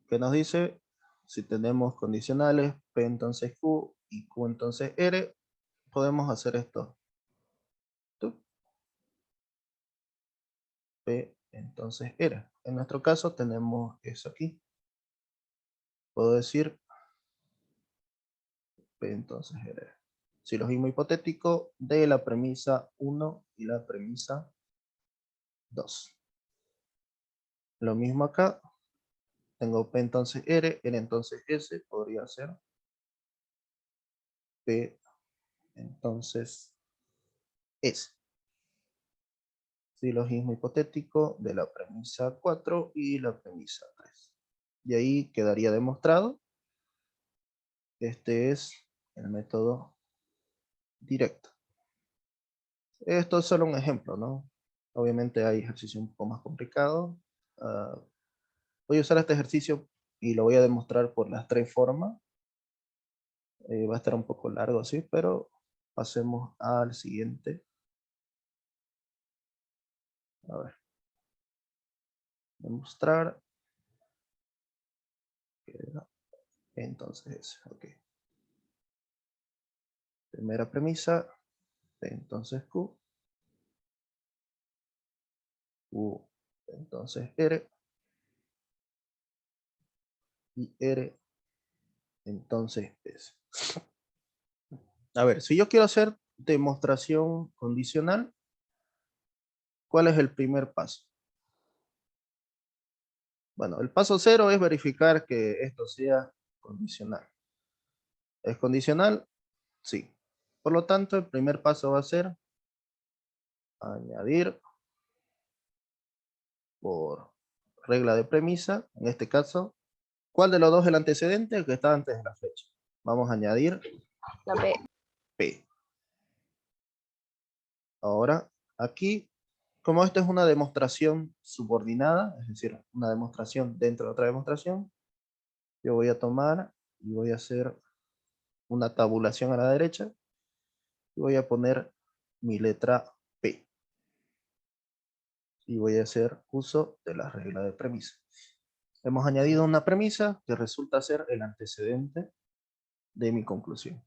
¿Qué nos dice? Si tenemos condicionales, P entonces Q y Q entonces R, podemos hacer esto. P entonces R. En nuestro caso tenemos eso aquí. Puedo decir P entonces R. Silogismo hipotético de la premisa 1 y la premisa 2. Lo mismo acá. Tengo P entonces R entonces S. Podría ser P entonces S. Silogismo hipotético de la premisa 4 y la premisa 3. Y ahí quedaría demostrado. Este es el método directo. Esto es solo un ejemplo, ¿no? Obviamente hay ejercicios un poco más complicados. Voy a usar este ejercicio y lo voy a demostrar por las 3 formas. Va a estar un poco largo, sí, pero pasemos al siguiente A ver. Demostrar. Entonces es, ok. Primera premisa, P entonces Q. Q entonces R. Y R entonces S. A ver, si yo quiero hacer demostración condicional, ¿cuál es el primer paso? Bueno, el paso 0 es verificar que esto sea condicional. ¿Es condicional? Sí. Por lo tanto, el primer paso va a ser añadir por regla de premisa, en este caso, ¿cuál de los dos es el antecedente? El que está antes de la fecha. Vamos a añadir La P. P. Ahora, aquí, como esto es una demostración subordinada, es decir, una demostración dentro de otra demostración, yo voy a tomar y voy a hacer una tabulación a la derecha y voy a poner mi letra P. Y voy a hacer uso de la regla de premisa. Hemos añadido una premisa que resulta ser el antecedente de mi conclusión.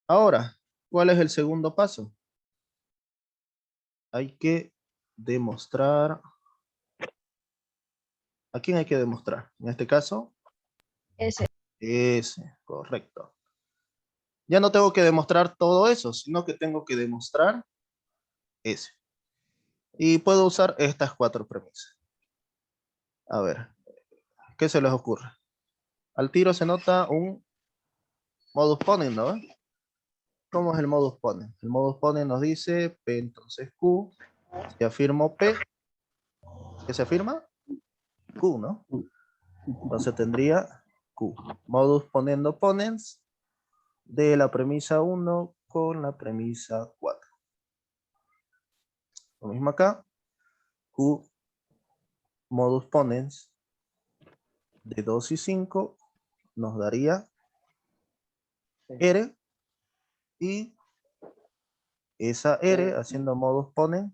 Ahora, ¿cuál es el segundo paso? Hay que demostrar. ¿A quién hay que demostrar? En este caso, S. S, correcto. Ya no tengo que demostrar todo eso, sino que tengo que demostrar S. Y puedo usar estas 4 premisas. A ver, ¿qué se les ocurre? Al tiro se nota un modus ponens, ¿no? ¿Cómo es el modus ponens? El modus ponens nos dice P entonces Q. Si afirmo P, ¿qué se afirma? Q, ¿no? Entonces tendría Q. Modus ponendo ponens de la premisa 1 con la premisa 4. Lo mismo acá. Q modus ponens de 2 y 5 nos daría R, y esa R haciendo modus ponens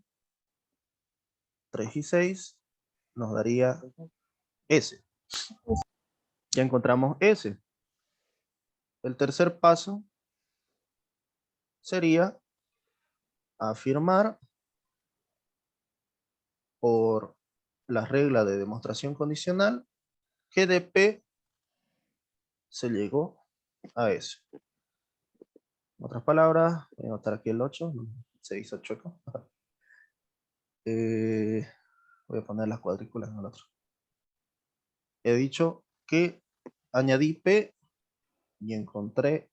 3 y 6 nos daría S. Ya encontramos S. El tercer paso sería afirmar por la regla de demostración condicional que de P se llegó a S. En otras palabras, voy a anotar aquí el 8, se hizo chueco. Voy a poner las cuadrículas en el otro. He dicho que añadí P y encontré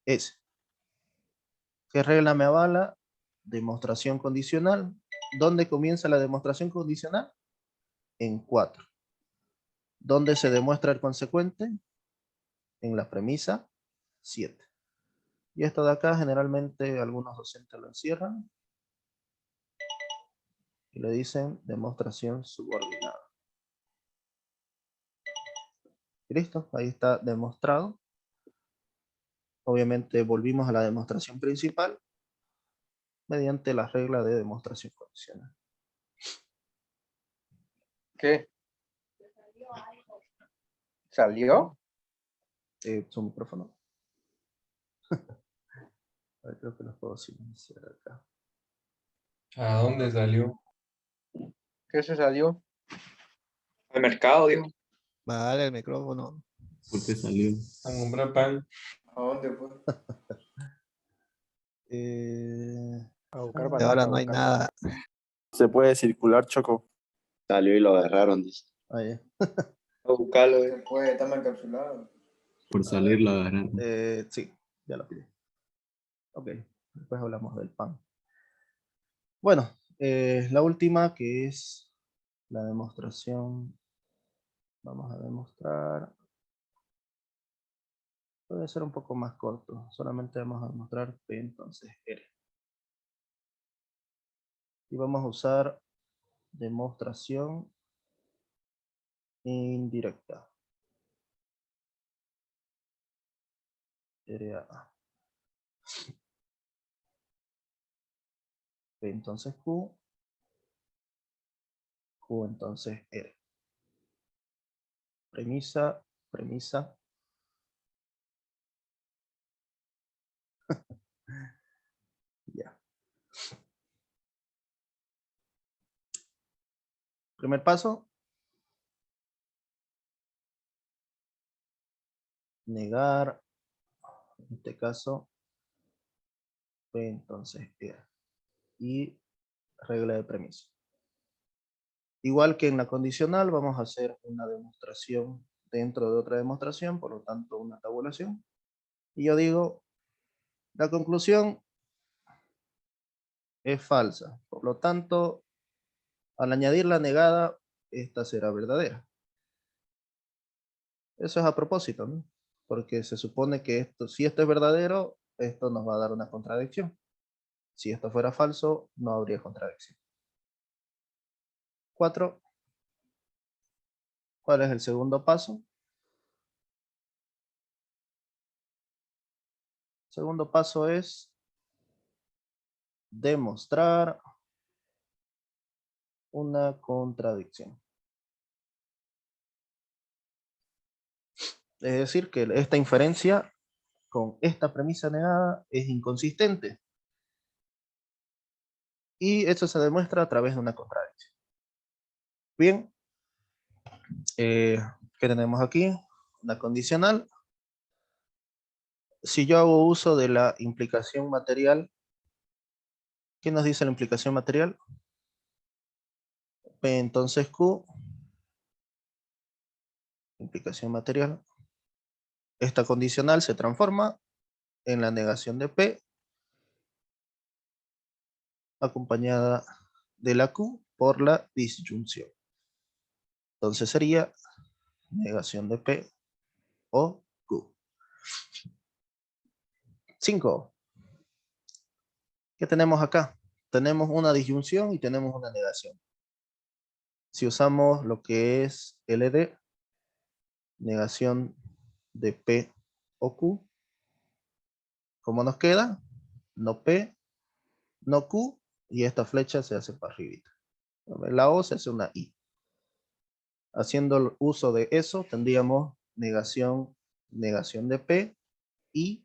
S. ¿Qué regla me avala? Demostración condicional. ¿Dónde comienza la demostración condicional? En 4. ¿Dónde se demuestra el consecuente? En la premisa 7. Y esto de acá generalmente algunos docentes lo encierran y le dicen demostración subordinada. Y listo, ahí está demostrado. Obviamente volvimos a la demostración principal mediante la regla de demostración condicional. ¿Qué? ¿Salió? Su micrófono. A ver, creo que los puedo silenciar acá. ¿A dónde salió? ¿Qué se salió? Al mercado, digo. Vale, el micrófono. ¿Por qué salió? A comprar pan. ¿A dónde fue? A buscar y ahora no hay nada. Se puede circular, Choco. Salió y lo agarraron, dice. Ah, ya. A buscarlo. Se puede, está mal encapsulado. Por salir la agarraron. Sí, ya lo pide. Ok, después hablamos del pan. Bueno, la última que es la demostración. Vamos a demostrar. Puede ser un poco más corto. Solamente vamos a demostrar P entonces R. Y vamos a usar demostración indirecta. RA. P entonces Q, Q entonces R. Premisa, premisa. Ya. Primer paso. Negar, en este caso, P entonces R. Y regla de premisa. Igual que en la condicional, vamos a hacer una demostración dentro de otra demostración, por lo tanto una tabulación. Y yo digo, la conclusión es falsa. Por lo tanto, al añadir la negada, esta será verdadera. Eso es a propósito, ¿no? Porque se supone que esto, si esto es verdadero, esto nos va a dar una contradicción. Si esto fuera falso, no habría contradicción. 4. ¿Cuál es el segundo paso? Segundo paso es demostrar una contradicción. Es decir, que esta inferencia con esta premisa negada es inconsistente. Y eso se demuestra a través de una contradicción. Bien. ¿Qué tenemos aquí? Una condicional. Si yo hago uso de la implicación material, ¿qué nos dice la implicación material? P entonces Q, implicación material. Esta condicional se transforma en la negación de P, acompañada de la Q por la disyunción. Entonces sería negación de P o Q. 5. ¿Qué tenemos acá? Tenemos una disyunción y tenemos una negación. Si usamos lo que es LD, negación de P o Q, ¿cómo nos queda? No P, no Q, y esta flecha se hace para arribita. La O se hace una I. Haciendo uso de eso, tendríamos negación, negación de P y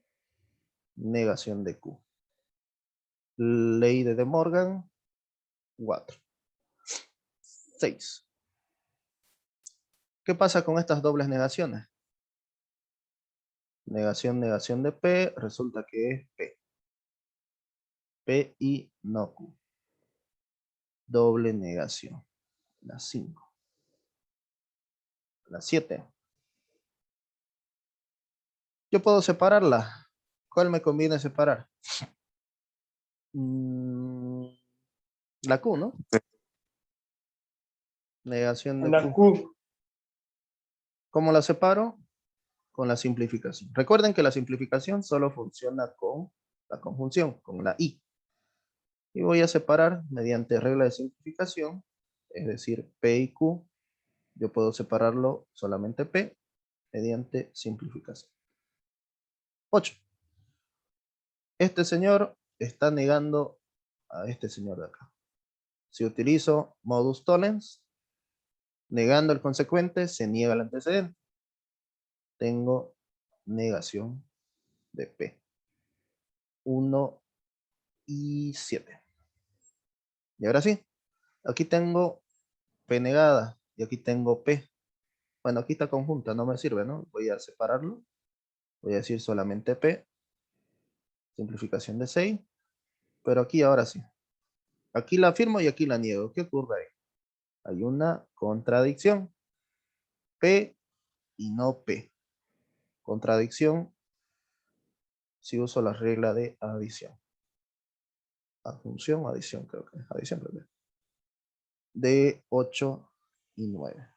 negación de Q. Ley de De Morgan, 4. 6. ¿Qué pasa con estas dobles negaciones? Negación, negación de P, resulta que es P. P y no Q. Doble negación. La 5. La 7. Yo puedo separarla. ¿Cuál me conviene separar? La Q, ¿no? Negación de La Q. Q. ¿Cómo la separo? Con la simplificación. Recuerden que la simplificación solo funciona con la conjunción, con la I. Y voy a separar mediante regla de simplificación, es decir, P y Q. Yo puedo separarlo solamente P mediante simplificación. 8. Este señor está negando a este señor de acá. Si utilizo modus tollens, negando el consecuente, se niega el antecedente. Tengo negación de P. 1 y 7. Y ahora sí, aquí tengo P negada y aquí tengo P. Bueno, aquí está conjunta, no me sirve, ¿no? Voy a separarlo. Voy a decir solamente P. Simplificación de 6. Pero aquí ahora sí. Aquí la afirmo y aquí la niego. ¿Qué ocurre ahí? Hay una contradicción. P y no P. Contradicción si uso la regla de adición. Adjunción, adición, creo que es. Adición, creo que es. De 8 y 9.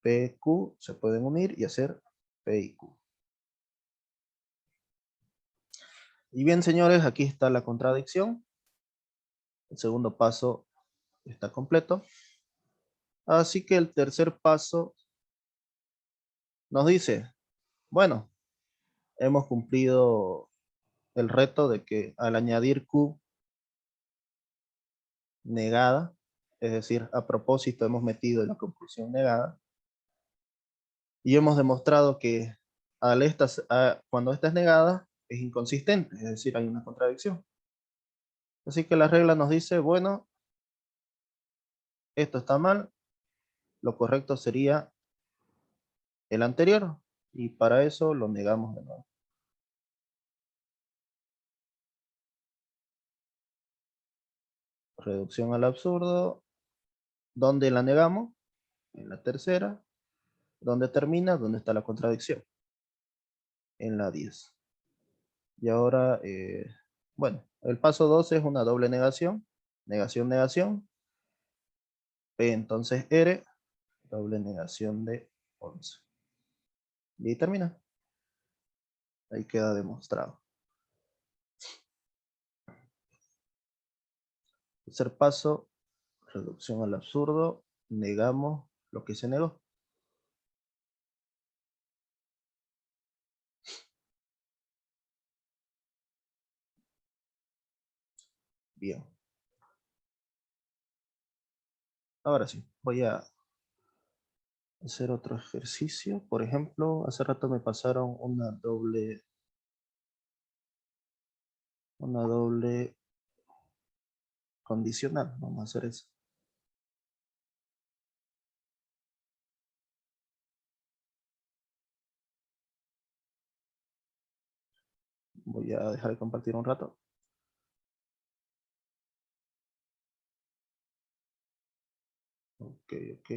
P, Q se pueden unir y hacer P y Q. Y bien, señores, aquí está la contradicción. El segundo paso está completo. Así que el tercer paso nos dice, bueno, hemos cumplido el reto de que al añadir Q negada, es decir, a propósito hemos metido la conclusión negada, y hemos demostrado que cuando esta es negada es inconsistente, es decir, hay una contradicción. Así que la regla nos dice, bueno, esto está mal, lo correcto sería el anterior, y para eso lo negamos de nuevo. Reducción al absurdo, ¿dónde la negamos? En la tercera. ¿Dónde termina? ¿Dónde está la contradicción? En la 10. Y ahora, bueno, el paso 2 es una doble negación. Negación, negación. P entonces R, doble negación de 11. Y ahí termina. Ahí queda demostrado. Tercer paso, reducción al absurdo. Negamos lo que se negó. Bien. Ahora sí, voy a hacer otro ejercicio. Por ejemplo, hace rato me pasaron una doble condicional. Vamos a hacer eso. Voy a dejar de compartir un rato. Ok, ok.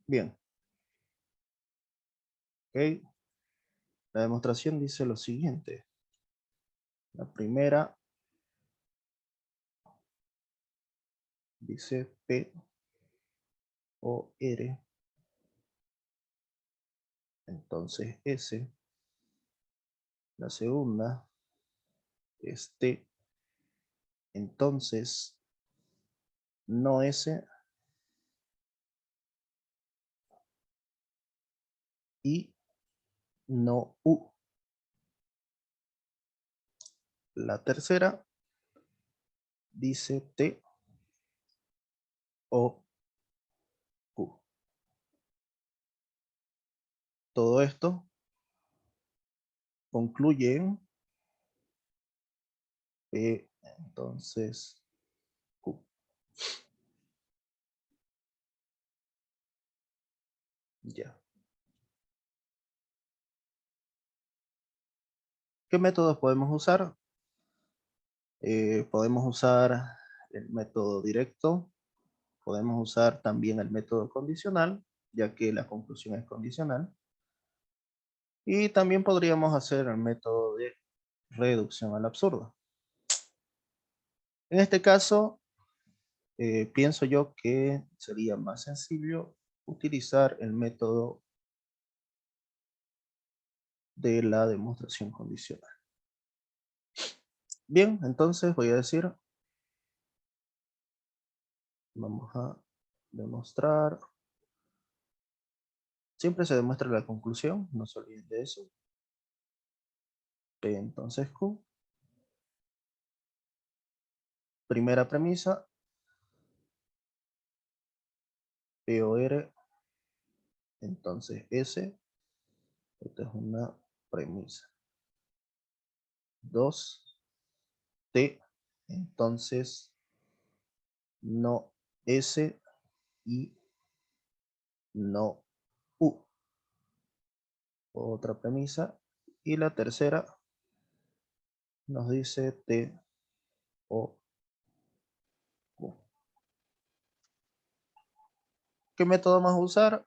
Bien. Ok. La demostración dice lo siguiente. La primera dice P o R. Entonces S. La segunda es T. Entonces no S. Y no U. La tercera dice T o Q. Todo esto concluye en P, entonces Q. Ya. ¿Qué métodos podemos usar? Podemos usar el método directo. Podemos usar también el método condicional, ya que la conclusión es condicional. Y también podríamos hacer el método de reducción al absurdo. En este caso, pienso yo que sería más sencillo utilizar el método de la demostración condicional. Bien, entonces voy a decir, vamos a demostrar. Siempre se demuestra la conclusión, no se olviden de eso. P entonces Q. Primera premisa. P o R. Entonces S. Esta es una premisa. 2. T. Entonces no S y no U. Otra premisa. Y la tercera nos dice T o Q. ¿Qué método vamos a usar?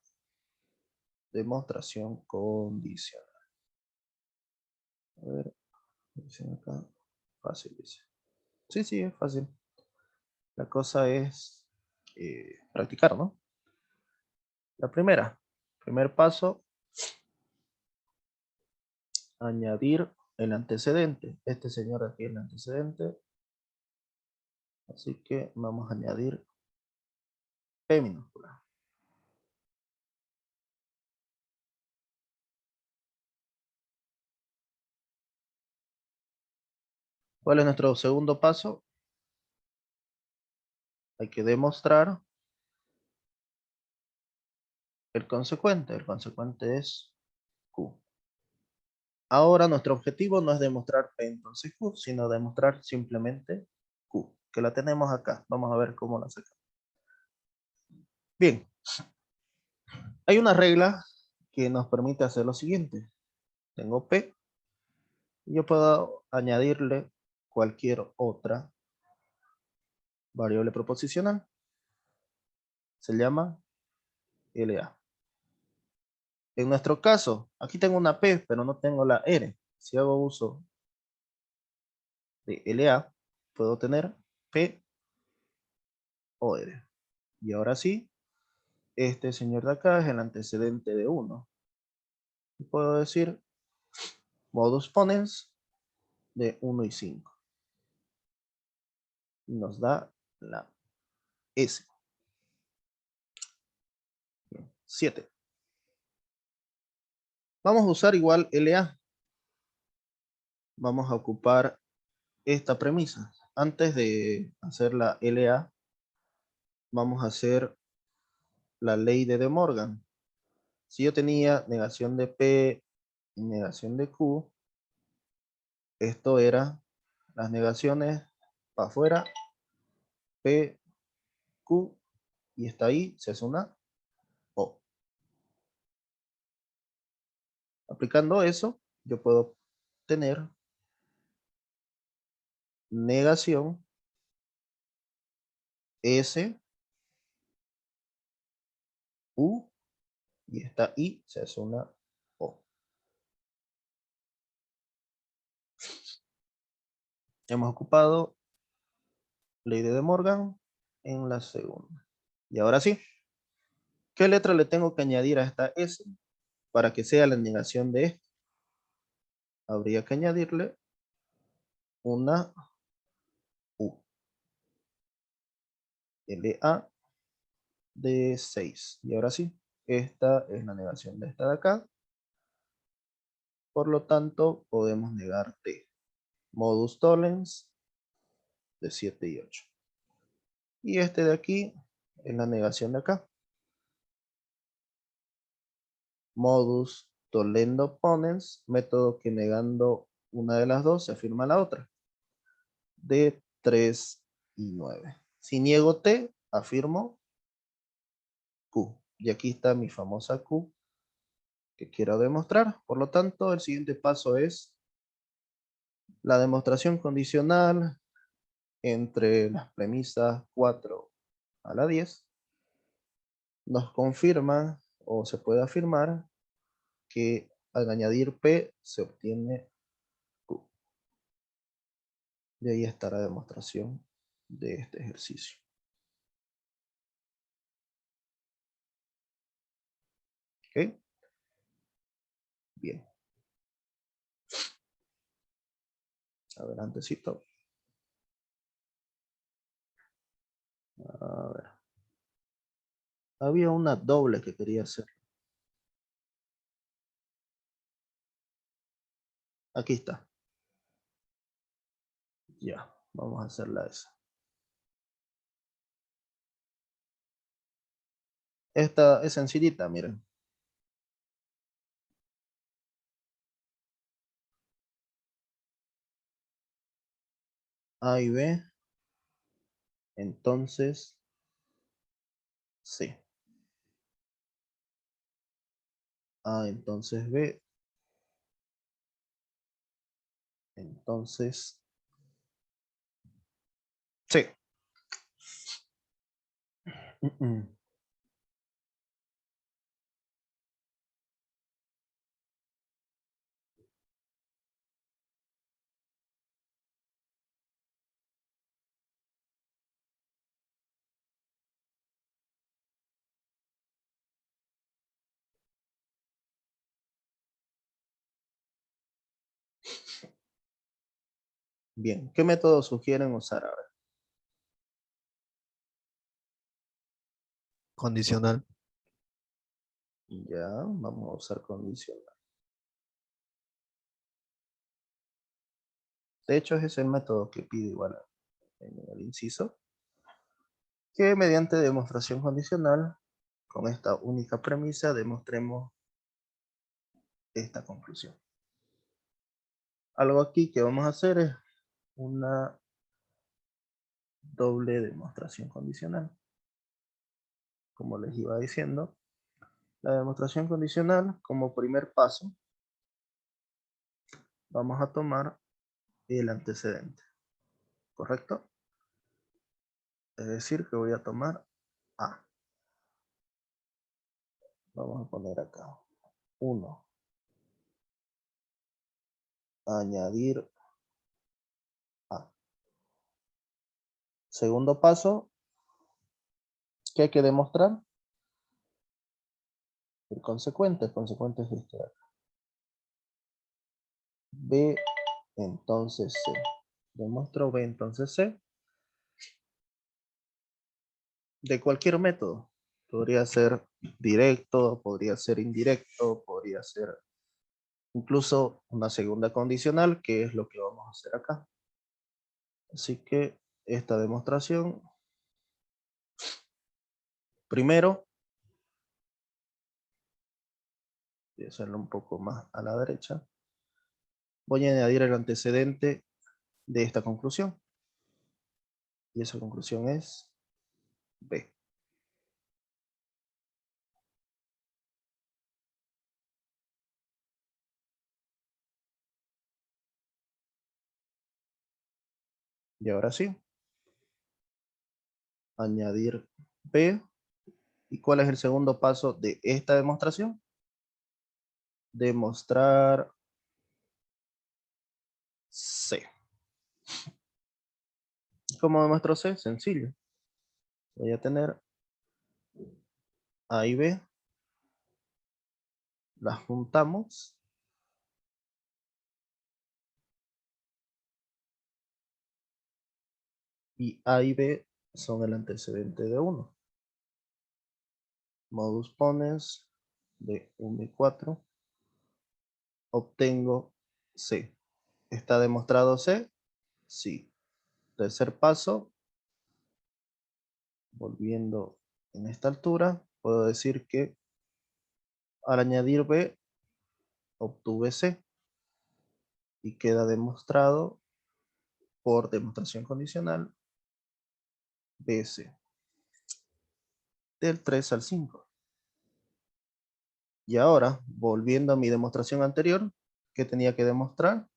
Demostración condicional. A ver, dicen acá. Fácil, dice. Sí, es fácil. La cosa es practicar, ¿no? La primer paso, añadir el antecedente. Este señor aquí es el antecedente. Así que vamos a añadir P minúscula. ¿Cuál es nuestro segundo paso? Hay que demostrar el consecuente. El consecuente es Q. Ahora nuestro objetivo no es demostrar P entonces Q, sino demostrar simplemente Q, que la tenemos acá. Vamos a ver cómo la sacamos. Bien. Hay una regla que nos permite hacer lo siguiente. Tengo P. Y yo puedo añadirle cualquier otra variable proposicional. Se llama LA. En nuestro caso, aquí tengo una P, pero no tengo la R. Si hago uso de LA, puedo tener P o R. Y ahora sí, este señor de acá es el antecedente de 1. Y puedo decir modus ponens de 1 y 5. Y nos da la S. 7. Vamos a usar igual LA. Vamos a ocupar esta premisa. Antes de hacer la LA, vamos a hacer la ley de De Morgan. Si yo tenía negación de P y negación de Q, esto era las negaciones para afuera, P, Q, y está ahí, se hace una O. Aplicando eso, yo puedo tener negación S, U, y esta I se hace una O. Hemos ocupado ley de De Morgan en la segunda. Y ahora sí, ¿qué letra le tengo que añadir a esta S para que sea la negación de esto? Habría que añadirle una U. LA de 6. Y ahora sí, esta es la negación de esta de acá. Por lo tanto, podemos negar T. Modus tollens de 7 y 8. Y este de aquí es la negación de acá. Modus tollendo ponens, método que negando una de las dos se afirma la otra. De 3 y 9. Si niego T, afirmo Q. Y aquí está mi famosa Q que quiero demostrar. Por lo tanto, el siguiente paso es la demostración condicional entre las premisas 4 a la 10. Nos confirma o se puede afirmar que al añadir P se obtiene Q. Y ahí está la demostración de este ejercicio. ¿Ok? Bien. Adelantecito. A ver. Había una doble que quería hacer. Aquí está. Ya, vamos a hacerla esa. Esta es sencillita, miren. A y B. Entonces, C. A, entonces B. Entonces, C. Bien, ¿qué método sugieren usar ahora? Condicional. Ya, vamos a usar condicional. De hecho, ese es el método que pide igual en el inciso, que mediante demostración condicional, con esta única premisa, demostremos esta conclusión. Algo aquí que vamos a hacer es una doble demostración condicional. Como les iba diciendo, la demostración condicional, como primer paso, vamos a tomar el antecedente, ¿correcto? Es decir, que voy a tomar A. Vamos a poner acá 1. Añadir A. Segundo paso, ¿qué hay que demostrar? El consecuente es este de acá. B, entonces C. Demuestro B, entonces C. De cualquier método. Podría ser directo, podría ser indirecto, podría ser incluso una segunda condicional, que es lo que vamos a hacer acá. Así que esta demostración, primero, voy a hacerlo un poco más a la derecha, voy a añadir el antecedente de esta conclusión. Y esa conclusión es B. Y ahora sí, añadir B. ¿Y cuál es el segundo paso de esta demostración? Demostrar C. ¿Cómo demuestro C? Sencillo. Voy a tener A y B. Las juntamos. Y A y B son el antecedente de 1. Modus ponens de 1 y 4. Obtengo C. ¿Está demostrado C? Sí. Tercer paso, volviendo en esta altura, puedo decir que al añadir B, obtuve C. Y queda demostrado por demostración condicional BC. Del 3 al 5. Y ahora, volviendo a mi demostración anterior, ¿qué tenía que demostrar?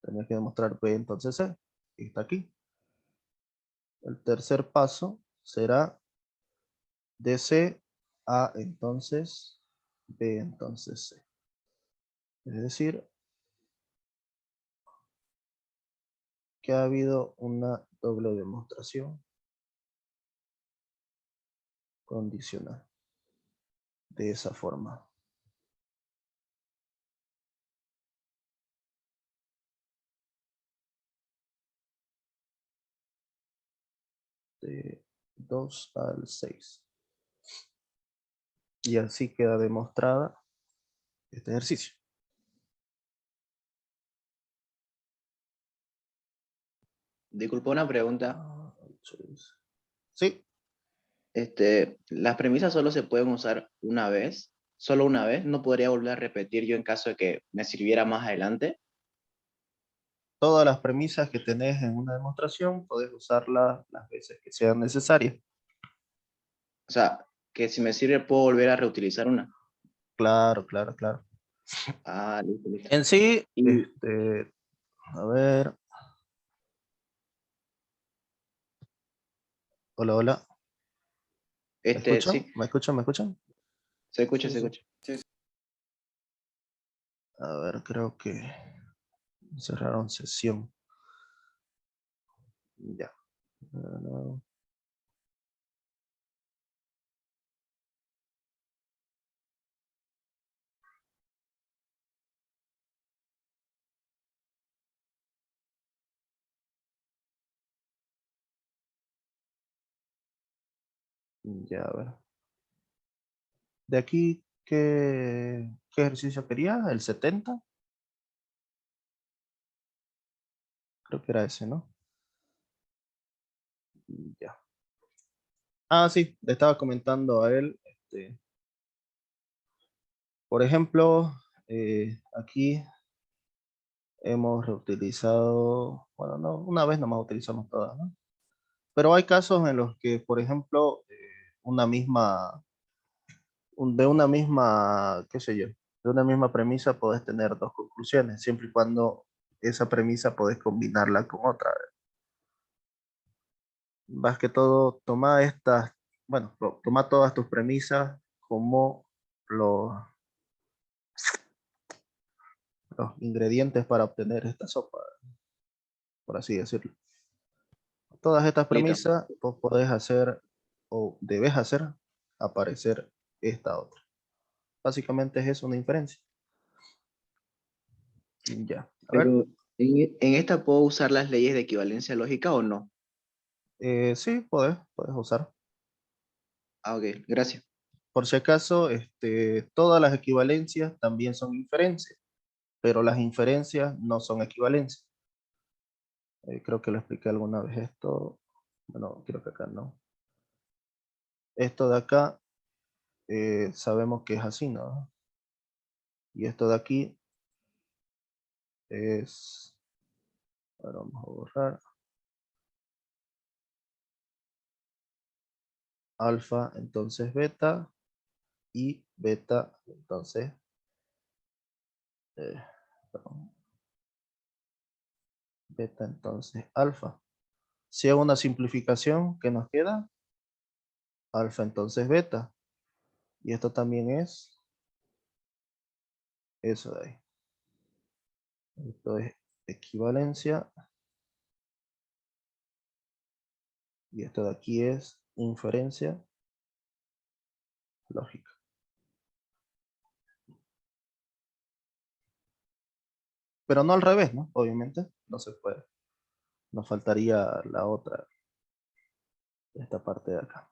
Tenía que demostrar B, entonces C. Y está aquí. El tercer paso será de C a entonces B, entonces C. Es decir, que ha habido una doble demostración condicional. De esa forma. De 2 al 6. Y así queda demostrada este ejercicio. Disculpa una pregunta. Sí. Las premisas solo se pueden usar una vez, solo una vez. No podría volver a repetir yo en caso de que me sirviera más adelante. Todas las premisas que tenés en una demostración, podés usarlas las veces que sean necesarias. O sea, que si me sirve puedo volver a reutilizar una. Claro, claro, claro. Ah, listo, listo. En sí, Y a ver. Hola, hola. ¿Me escuchan? sí, ¿Me escuchan? ¿Me escuchan? se escucha, Sí, se sí. escucha. Sí, A ver, creo que cerraron sesión. Ya. No. Ya, a ver. De aquí, ¿qué ejercicio quería? ¿El 70? Creo que era ese, ¿no? Ya. Ah, sí, le estaba comentando a él. Por ejemplo, aquí hemos reutilizado, bueno, no, una vez nomás utilizamos todas, ¿no? Pero hay casos en los que, por ejemplo, de una misma, qué sé yo, de una misma premisa podés tener dos conclusiones, siempre y cuando esa premisa podés combinarla con otra. Más que todo, toma estas, bueno, toma todas tus premisas como los, los ingredientes para obtener esta sopa, por así decirlo. Todas estas Listo. premisas, vos podés hacer o debes hacer aparecer esta otra. Básicamente es eso, una inferencia. Ya, a ver. Pero en esta puedo usar las leyes de equivalencia lógica o no. Sí, puedes usar. Ah, ok, gracias. Por si acaso, todas las equivalencias también son inferencias, pero las inferencias no son equivalencias. Creo que lo expliqué alguna vez esto. Bueno, creo que acá no. Esto de acá sabemos que es así, ¿no? Y esto de aquí es... Ahora vamos a borrar. Alfa, entonces beta. Y beta, entonces... perdón. Beta, entonces alfa. Si hago una simplificación, ¿qué nos queda? Alfa, entonces beta. Y esto también es eso de ahí. Esto es equivalencia. Y esto de aquí es inferencia lógica. Pero no al revés, ¿no? Obviamente, no se puede. Nos faltaría la otra, esta parte de acá.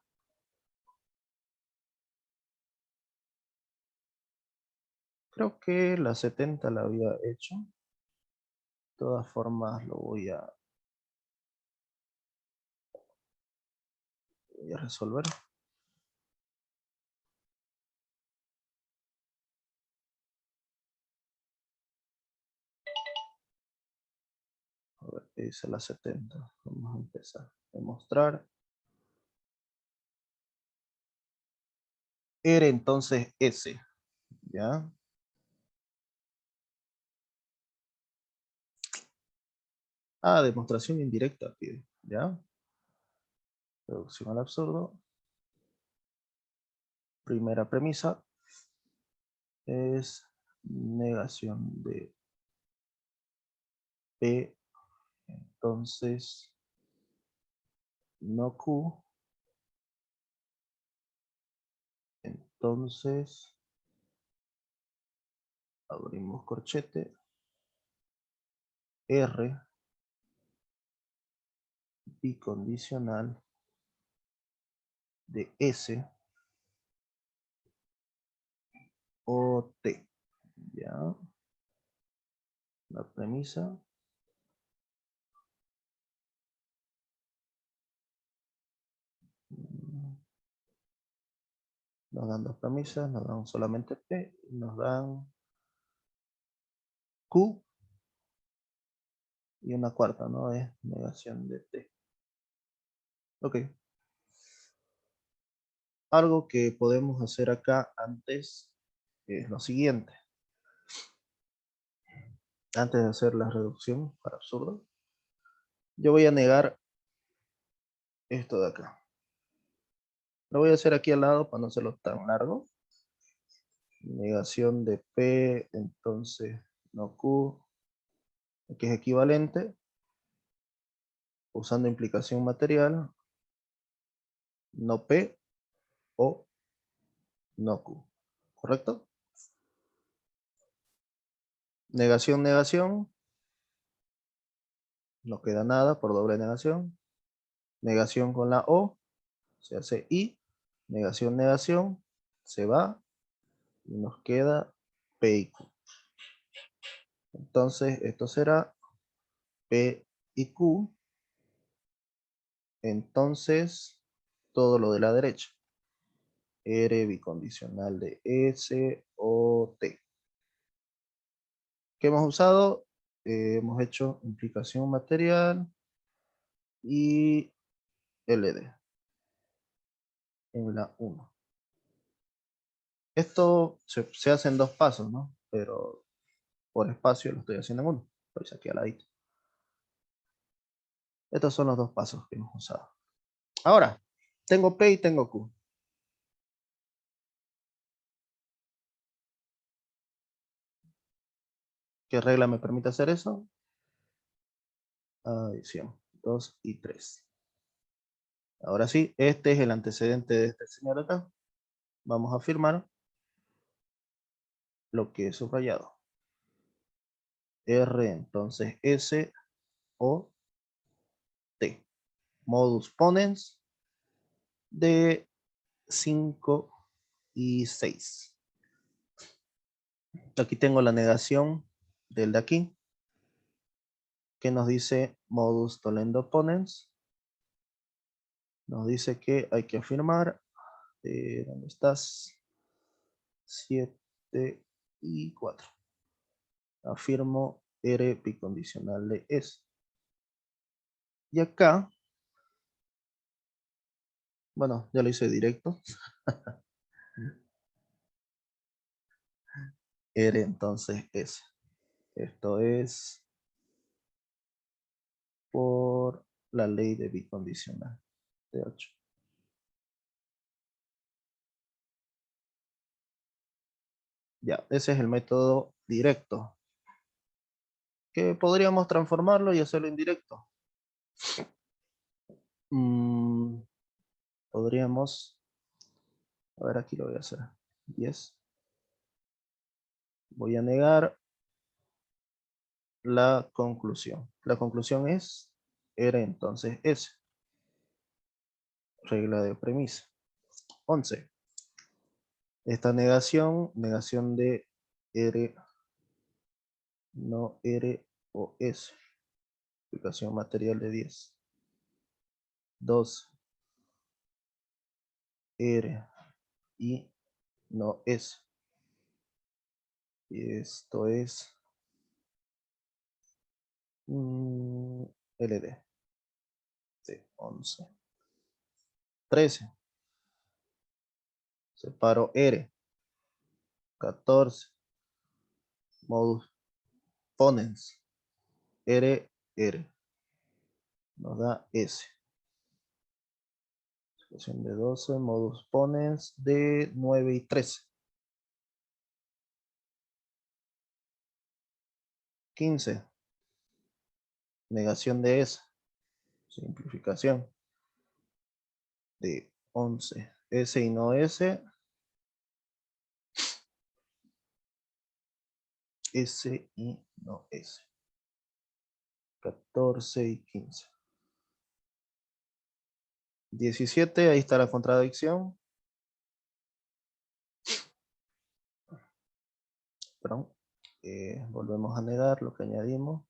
Creo que la 70 la había hecho. De todas formas lo voy a resolver. A ver, ¿qué dice la 70? Vamos a empezar. Demostrar. Era entonces S. ¿Ya? Ah, demostración indirecta, pide. ¿Ya? Reducción al absurdo. Primera premisa es negación de P, entonces no Q, entonces abrimos corchete, R, bicondicional de S o T. ¿Ya? La premisa. Nos dan dos premisas, nos dan solamente P, y nos dan Q y una cuarta, ¿no? Es negación de T. Ok. Algo que podemos hacer acá antes es lo siguiente. Antes de hacer la reducción para absurdo, yo voy a negar esto de acá. Lo voy a hacer aquí al lado para no hacerlo tan largo. Negación de P, entonces no Q, que es equivalente, usando implicación material, no P o no Q. ¿Correcto? Negación, negación. No queda nada por doble negación. Negación con la O, se hace I. Negación, negación, se va y nos queda P y Q. Entonces, esto será P y Q. Entonces, todo lo de la derecha. R bicondicional de S o T. ¿Qué hemos usado? Hemos hecho implicación material y LD en la 1. Esto se hace en 2 pasos, ¿no? Pero por espacio lo estoy haciendo en 1. Lo hice aquí al ladito. Estos son los 2 pasos que hemos usado. Ahora, tengo P y tengo Q. ¿Qué regla me permite hacer eso? Adición. 2 y 3. Ahora sí, este es el antecedente de este señor acá. Vamos a firmar lo que he subrayado. R, entonces S o T. Modus ponens de 5 y 6. Aquí tengo la negación del de aquí, que nos dice modus tollendo ponens. Nos dice que hay que afirmar, ¿dónde estás? 7 y 4. Afirmo R bicondicional de S. Y acá, bueno, ya lo hice directo. R entonces S. Esto es por la ley de bicondicional de 8. Ya, ese es el método directo. Que podríamos transformarlo y hacerlo indirecto. Podríamos, a ver, aquí lo voy a hacer. 10. Voy a negar la conclusión. La conclusión es R entonces S. Regla de premisa. 11. Esta negación de R, no R o S. Aplicación material de 10. 12. R y no S. Y esto es LD. Sí, 11. 13. Separo R. 14. Modus ponens. R, R. Nos da S. Expresión de 12. Modus ponens de 9 y 13. 15. Negación de S. Simplificación. De 11. S y no S. S y no S. 14 y 15. 17, ahí está la contradicción. Perdón. Volvemos a negar lo que añadimos.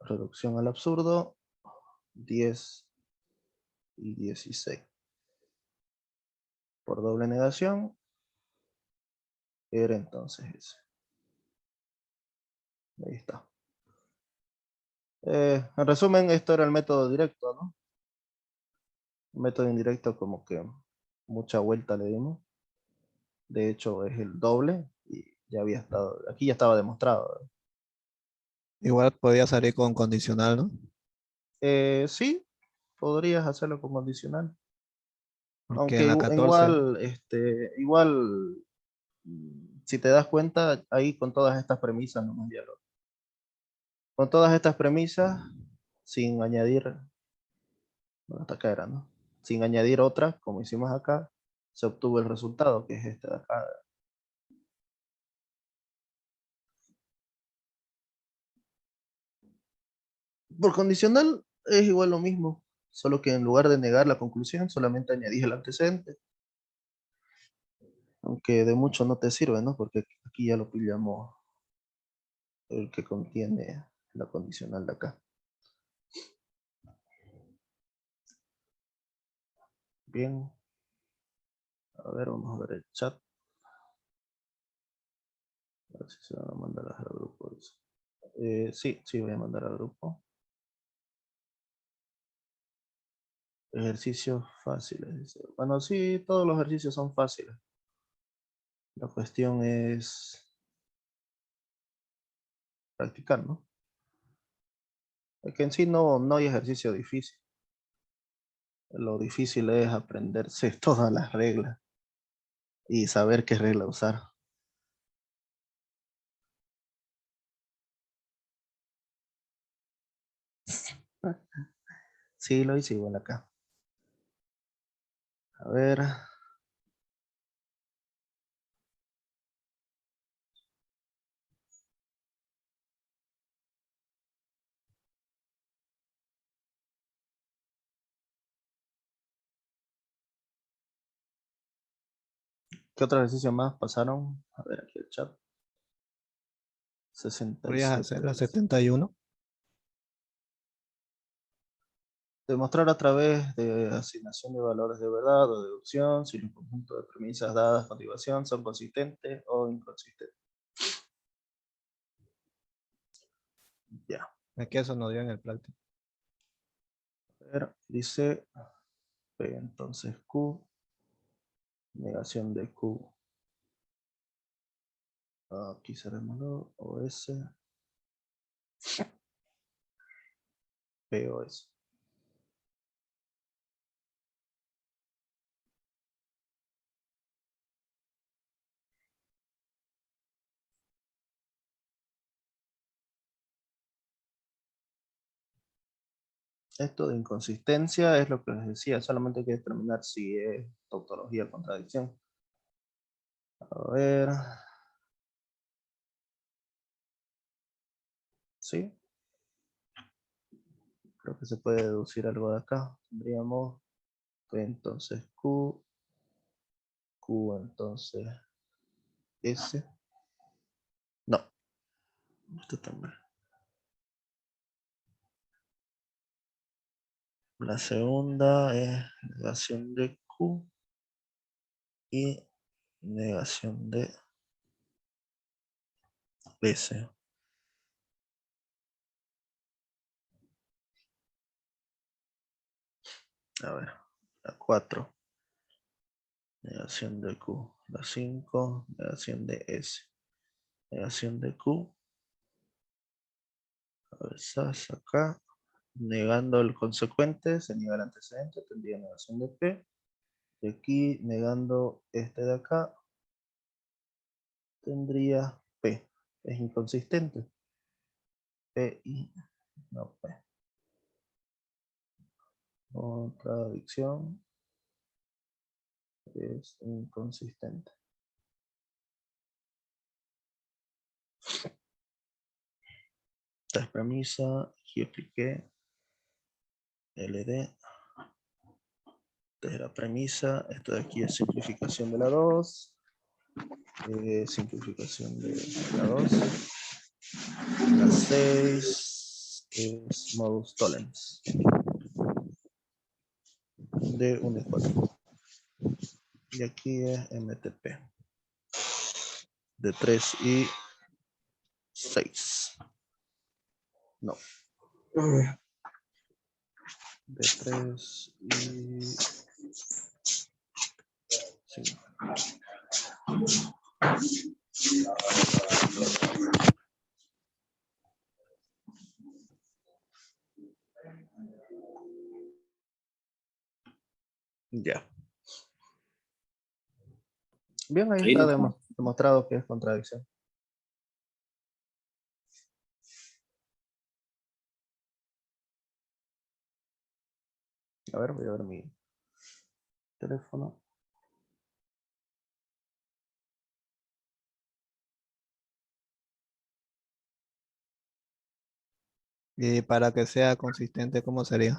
Reducción al absurdo. 10 y 16. Por doble negación. Era entonces ese. Ahí está. En resumen, esto era el método directo, ¿no? El método indirecto como que mucha vuelta le dimos. De hecho, es el doble y ya había estado, aquí ya estaba demostrado, ¿verdad? Igual podía salir con condicional, ¿no? Sí, podrías hacerlo con condicional. Porque Aunque en la 14, igual, si te das cuenta, ahí con todas estas premisas, nomás ya con todas estas premisas, sin añadir, bueno, hasta acá era, ¿no? Sin añadir otras, como hicimos acá, se obtuvo el resultado, que es este de acá. Por condicional es igual lo mismo, solo que en lugar de negar la conclusión, solamente añadís el antecedente. Aunque de mucho no te sirve, ¿no? Porque aquí ya lo pillamos el que contiene la condicional de acá. Bien. A ver, vamos a ver el chat. A ver si se van a mandar al grupo. Sí, voy a mandar al grupo. Ejercicios fáciles. Dice. Bueno, sí, todos los ejercicios son fáciles. La cuestión es practicar, ¿no? Es que en sí no hay ejercicio difícil. Lo difícil es aprenderse todas las reglas y saber qué regla usar. Sí, lo hice igual acá. A ver. ¿Qué otro ejercicio más pasaron? A ver aquí el chat. ¿Podrías hacer la 67. 71? Demostrar a través de asignación de valores de verdad o deducción si los conjuntos de premisas dadas a continuación son consistentes o inconsistentes. Ya. Es que eso nos dio en el práctico. A ver, dice P, entonces Q, negación de Q. Aquí cerrémoslo, OS, POS. Esto de inconsistencia es lo que les decía, solamente hay que determinar si es tautología o contradicción. A ver. ¿Sí? Creo que se puede deducir algo de acá. Tendríamos P entonces Q, Q entonces S. No, esto también. La segunda es negación de Q y negación de S. A ver, la 4. Negación de Q. La 5. Negación de S. Negación de Q. A ver, SAS acá. Negando el consecuente, se niega el antecedente, tendría negación de P. Y aquí, negando este de acá, tendría P. Es inconsistente. P y no P. Contradicción es inconsistente. Esta es premisa, aquí apliqué LD. Esta es la premisa, esto de aquí es simplificación de la 2. Simplificación de la 2. La 6 es modus tollens de 1 y 4. Y aquí es MTP de 3 y 6. No. De 3 y 5. Ya. Bien, ahí está demostrado que es contradicción. A ver, voy a ver mi teléfono. Y para que sea consistente, ¿cómo sería?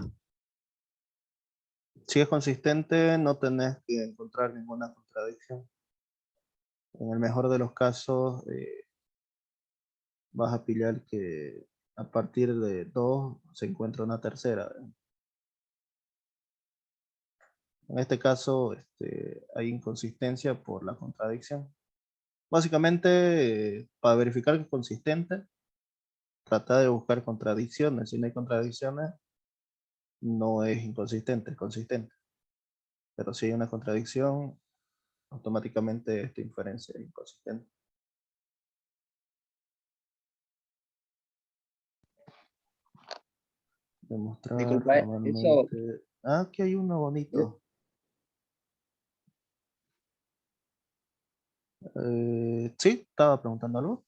Si es consistente, no tenés que encontrar ninguna contradicción. En el mejor de los casos, vas a pillar que a partir de 2 se encuentra una tercera. En este caso, hay inconsistencia por la contradicción. Básicamente, para verificar que es consistente, trata de buscar contradicciones. Si no hay contradicciones, no es inconsistente, es consistente. Pero si hay una contradicción, automáticamente esta inferencia es inconsistente. Demostrar Disculpa, eso, formalmente. Ah, aquí hay uno bonito. Sí, estaba preguntando algo.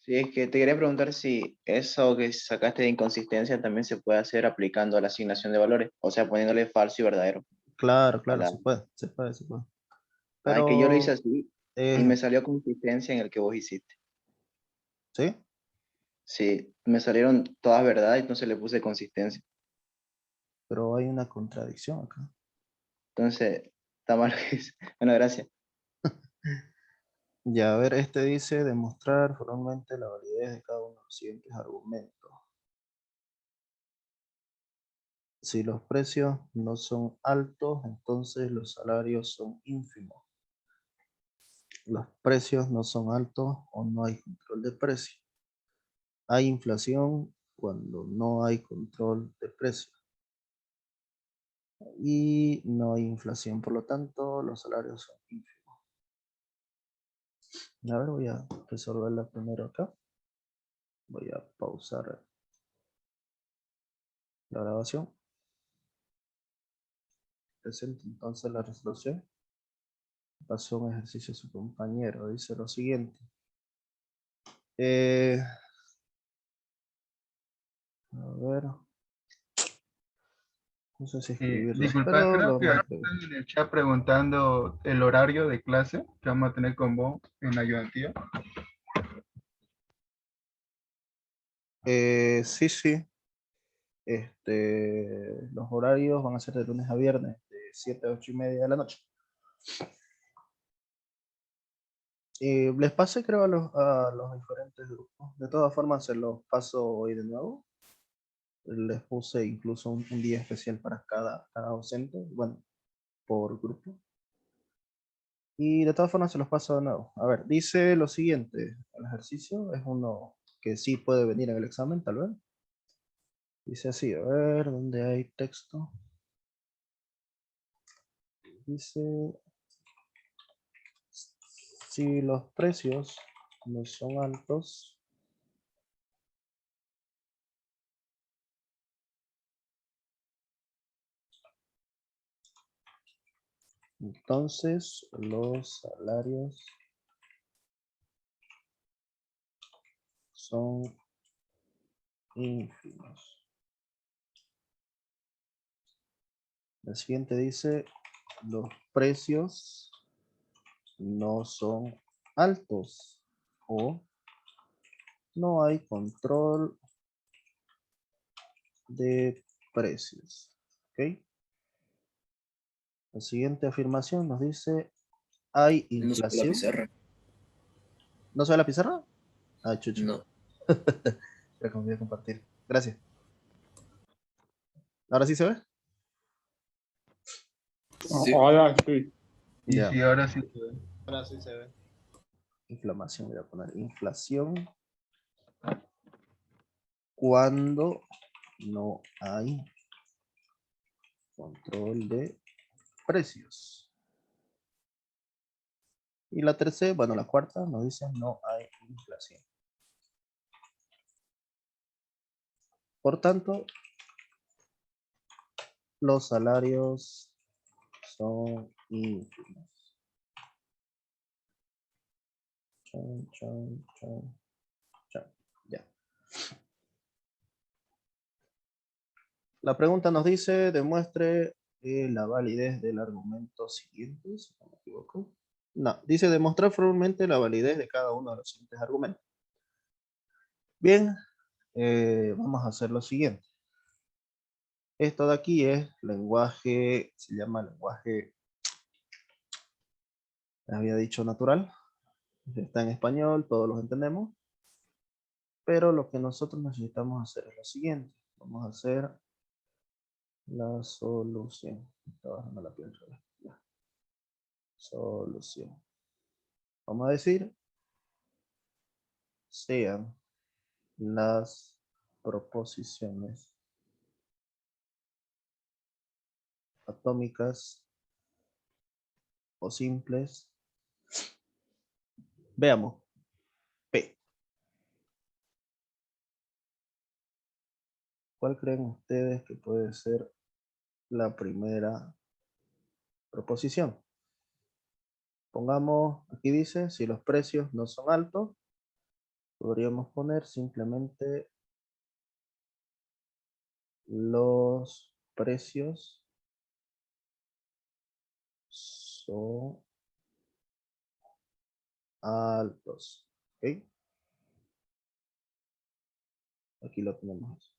sí, es que te quería preguntar si eso que sacaste de inconsistencia también se puede hacer aplicando la asignación de valores, o sea, poniéndole falso y verdadero. Claro, A claro, la... se puede, se puede, se puede. Ah, es que yo lo hice Pero, así y me salió consistencia en el que vos hiciste. ¿sí? Sí, me salieron todas verdad y entonces le puse consistencia. Pero hay una contradicción acá. Entonces, está mal lo que hice. Bueno, gracias. Ya, a ver, este dice demostrar formalmente la validez de cada uno de los siguientes argumentos. Si los precios no son altos, entonces los salarios son ínfimos. Los precios no son altos o no hay control de precios. Hay inflación cuando no hay control de precios. Y no hay inflación, por lo tanto, los salarios son ínfimos. A ver, voy a resolverla primero acá. Voy a pausar la grabación. Presento entonces la resolución. Pasó un ejercicio a su compañero. Dice lo siguiente. A ver. No sé si escribirlo, Disculpa, pero creo lo que vamos a están escribir. en el chat preguntando el horario de clase que vamos a tener con vos en la ayudantía. Sí, sí. Los horarios van a ser de lunes a viernes, de 7 a 8 y media de la noche. Les pasé, creo, a los diferentes grupos. De todas formas, se los paso hoy de nuevo. Les puse incluso un día especial para cada docente, bueno, por grupo. Y de todas formas se los paso de nuevo. A ver, dice lo siguiente. El ejercicio es uno que sí puede venir en el examen, tal vez. Dice así, a ver, ¿dónde hay texto? Dice, si los precios no son altos, entonces los salarios son ínfimos. El siguiente dice, los precios no son altos o no hay control de precios. ¿Ok? La siguiente afirmación nos dice, hay No se ve la inflación. pizarra. ¿No se ve la pizarra? Ah, chucho. No. Voy a compartir. Gracias. ¿Ahora sí se ve? Sí. Ahora sí. Y Ya. sí, ahora sí. Ahora sí se ve. Inflamación, voy a poner inflación cuando no hay control de precios. Y la tercera, bueno, la cuarta nos dice no hay inflación. Por tanto, los salarios son ínfimos. Chan, chan, chan, chan. Ya. La pregunta nos dice, demuestre la validez del argumento siguiente, si no me equivoco. No, dice demostrar formalmente la validez de cada uno de los siguientes argumentos. Bien, vamos a hacer lo siguiente. Esto de aquí es lenguaje, se llama lenguaje, había dicho natural. Está en español, todos los entendemos. Pero lo que nosotros necesitamos hacer es lo siguiente. Vamos a hacer la solución. Está bajando la piel. Ya. Solución. Vamos a decir, sean las proposiciones atómicas o simples. Veamos. P. ¿Cuál creen ustedes que puede ser la primera proposición? Pongamos, aquí dice, si los precios no son altos, podríamos poner simplemente los precios son altos. ¿Ok? Aquí lo tenemos.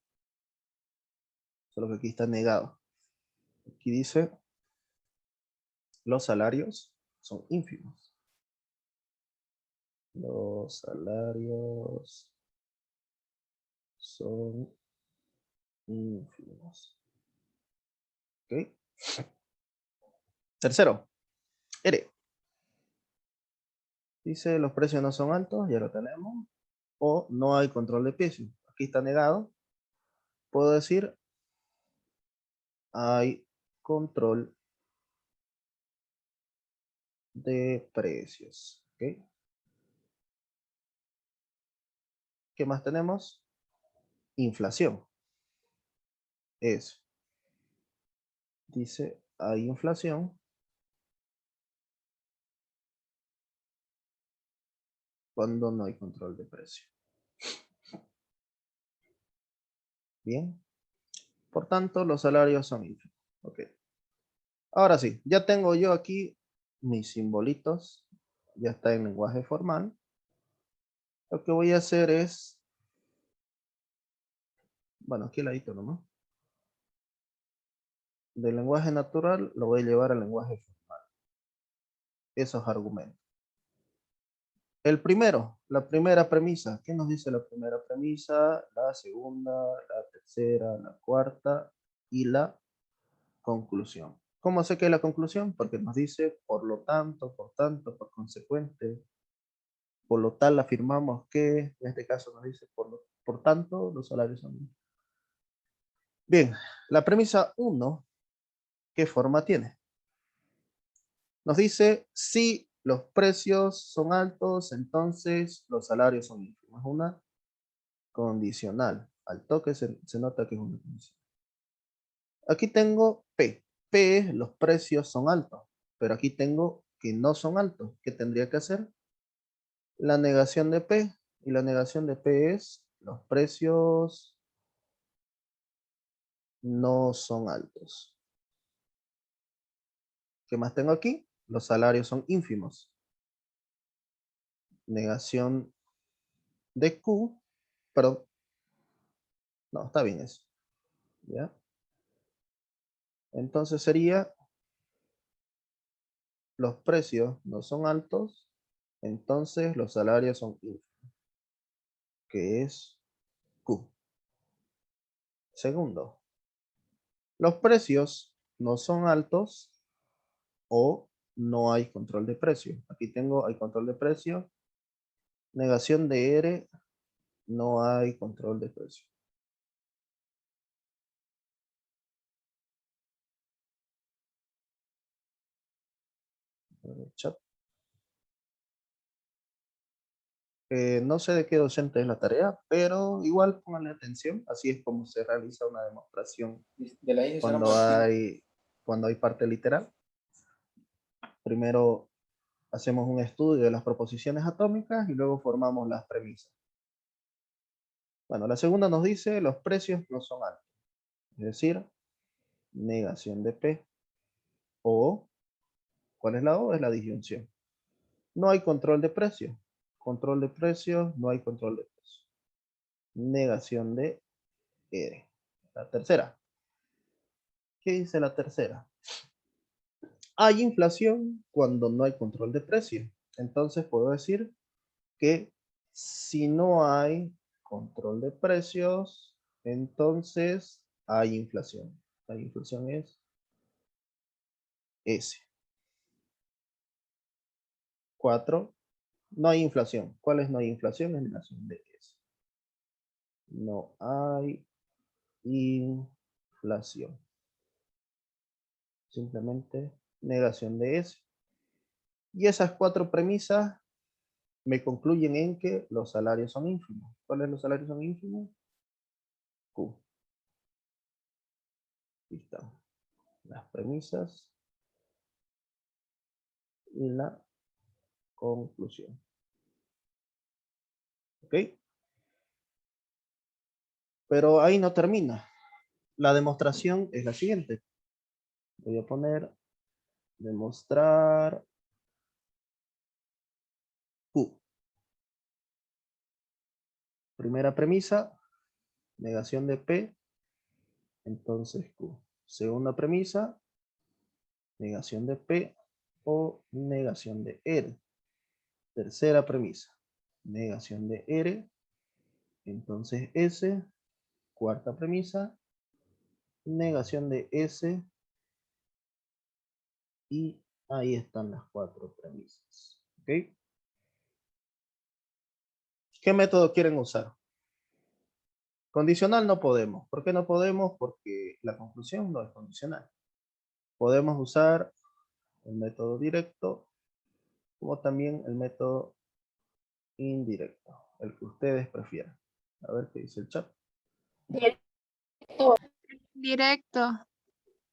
Solo que aquí está negado. Aquí dice, los salarios son ínfimos. Los salarios son ínfimos. ¿Ok? Tercero, R. Dice, los precios no son altos, ya lo tenemos. O no hay control de precios. Aquí está negado. Puedo decir, hay control de precios. ¿Ok? ¿Qué más tenemos? Inflación. Eso. Dice, hay inflación cuando no hay control de precio. Bien. Por tanto, los salarios son ínfimos. Ok. Ahora sí, ya tengo yo aquí mis simbolitos. Ya está en lenguaje formal. Lo que voy a hacer es, bueno, aquí al ladito nomás. Del lenguaje natural lo voy a llevar al lenguaje formal. Esos argumentos. El primero, la primera premisa. ¿Qué nos dice la primera premisa? La segunda, la tercera, la cuarta y la conclusión. ¿Cómo sé que es la conclusión? Porque nos dice, por lo tanto, por consecuente, por lo tal afirmamos que, en este caso nos dice, por tanto, los salarios son. Bien, la premisa 1, ¿qué forma tiene? Nos dice, si los precios son altos, entonces los salarios son ínfimos. Es una condicional. Al toque se nota que es una condicional. Aquí tengo P. P, los precios son altos, pero aquí tengo que no son altos. ¿Qué tendría que hacer? La negación de P. Y la negación de P es, los precios no son altos. ¿Qué más tengo aquí? Los salarios son ínfimos. Negación de Q, perdón. No, está bien eso. ¿Ya? Entonces sería, los precios no son altos, entonces los salarios son ínfimos, que es Q. Segundo, los precios no son altos o no hay control de precio. Aquí tengo, hay control de precio. Negación de R, no hay control de precio. Chat. No sé de qué docente es la tarea, pero igual pónganle atención. Así es como se realiza una demostración De la isla cuando hay parte literal. Primero hacemos un estudio de las proposiciones atómicas y luego formamos las premisas. Bueno, la segunda nos dice los precios no son altos. Es decir, negación de P. O, ¿cuál es la O? Es la disyunción. No hay control de precios. Control de precios, no hay control de precios. negación de R. La tercera. ¿Qué dice la tercera? Hay inflación cuando no hay control de precio. Entonces puedo decir que si no hay control de precios, entonces hay inflación. La inflación es S. 4. No hay inflación. ¿Cuál es no hay inflación? Es negación de S. No hay inflación. Simplemente negación de S. Y esas 4 premisas me concluyen en que los salarios son ínfimos. ¿Cuáles los salarios son ínfimos? Q. Aquí están las premisas y la conclusión. ¿Ok? Pero ahí no termina. La demostración es la siguiente. Voy a poner demostrar Q. Primera premisa, negación de P, entonces Q. Segunda premisa, negación de P o negación de R. Tercera premisa, negación de R, entonces S. Cuarta premisa, negación de S. Y ahí están las 4 premisas. ¿Ok? ¿Qué método quieren usar? Condicional no podemos. ¿Por qué no podemos? Porque la conclusión no es condicional. Podemos usar el método directo como también el método indirecto, el que ustedes prefieran. A ver qué dice el chat. Directo.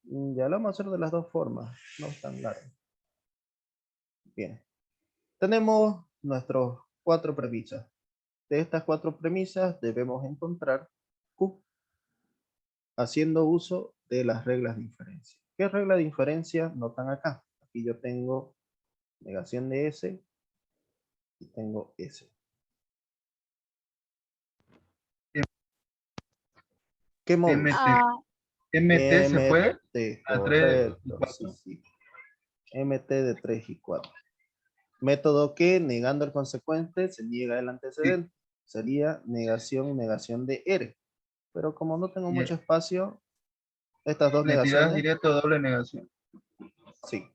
Ya lo vamos a hacer de las dos formas, no es tan largo. Bien. Tenemos nuestros 4 premisas. De estas 4 premisas debemos encontrar Q haciendo uso de las reglas de inferencia. ¿Qué regla de inferencia notan acá? Aquí yo tengo negación de S y tengo S. ¿Qué módulo? MT se puede a 3 y Correcto, 4. sí. MT de 3 y 4. Método que, negando el consecuente, se niega el antecedente. Sería negación de R. Pero como no tengo mucho espacio, estas dos Le tiras negaciones. directo doble negación. Sí.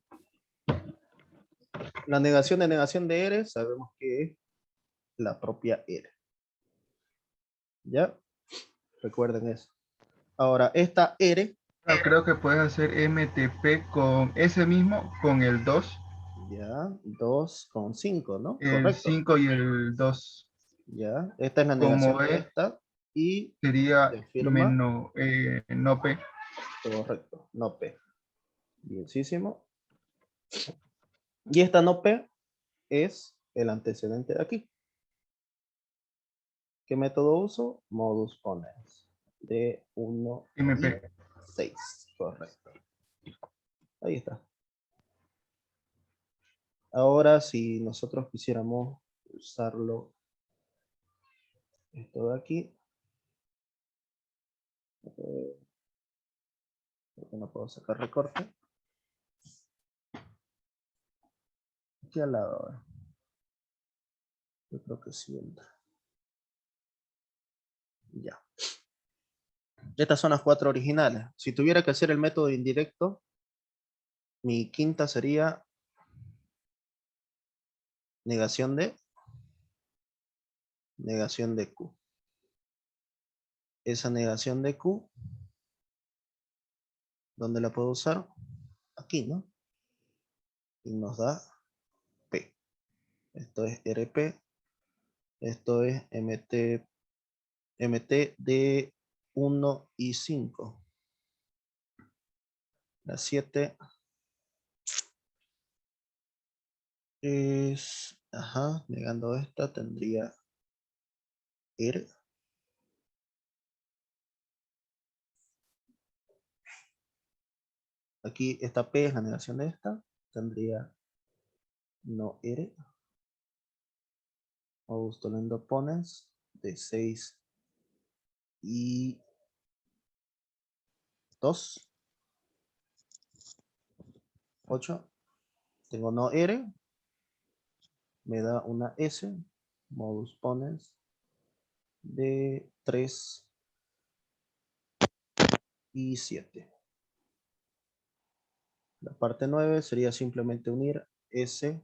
La negación de R sabemos que es la propia R. ¿Ya? Recuerden eso. Ahora, esta R. Creo que puedes hacer MTP con ese mismo, con el 2. Ya, 2 con 5, ¿no? El Correcto. 5 y el 2. Ya, esta es la negación Como de es, esta. Y sería se afirma. menos no P. Correcto, no P. Bienísimo. Y esta no P es el antecedente de aquí. ¿Qué método uso? Modus ponens. De 1 MP. y 6. Correcto. Ahí está. Ahora, si nosotros quisiéramos usarlo, esto de aquí. Porque no puedo sacar recorte. Aquí al lado ahora. Yo creo que sí entra. Ya. Estas son las 4 originales. Si tuviera que hacer el método indirecto, mi quinta sería negación de Q. Esa negación de Q, ¿dónde la puedo usar? Aquí, ¿no? Y nos da P. Esto es RP. Esto es MT de 1 y 5. La 7 es, negando esta tendría R. Aquí esta P es la negación de esta, tendría no R. Modus tollendo opponents de 6 y 2. 8. Tengo no R. Me da una S. Modus ponens de 3 y 7. La parte 9 sería simplemente unir S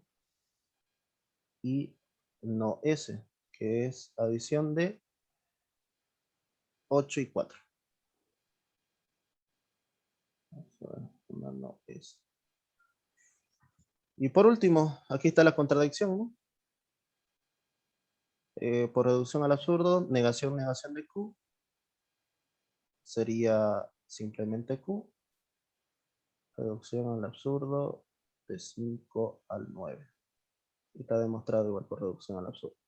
y no S, que es adición de 8 y 4. Una no S. Y por último, aquí está la contradicción, ¿no? Por reducción al absurdo, negación de Q sería simplemente Q. Reducción al absurdo de 5 al 9. Y está demostrado igual por reducción al absurdo.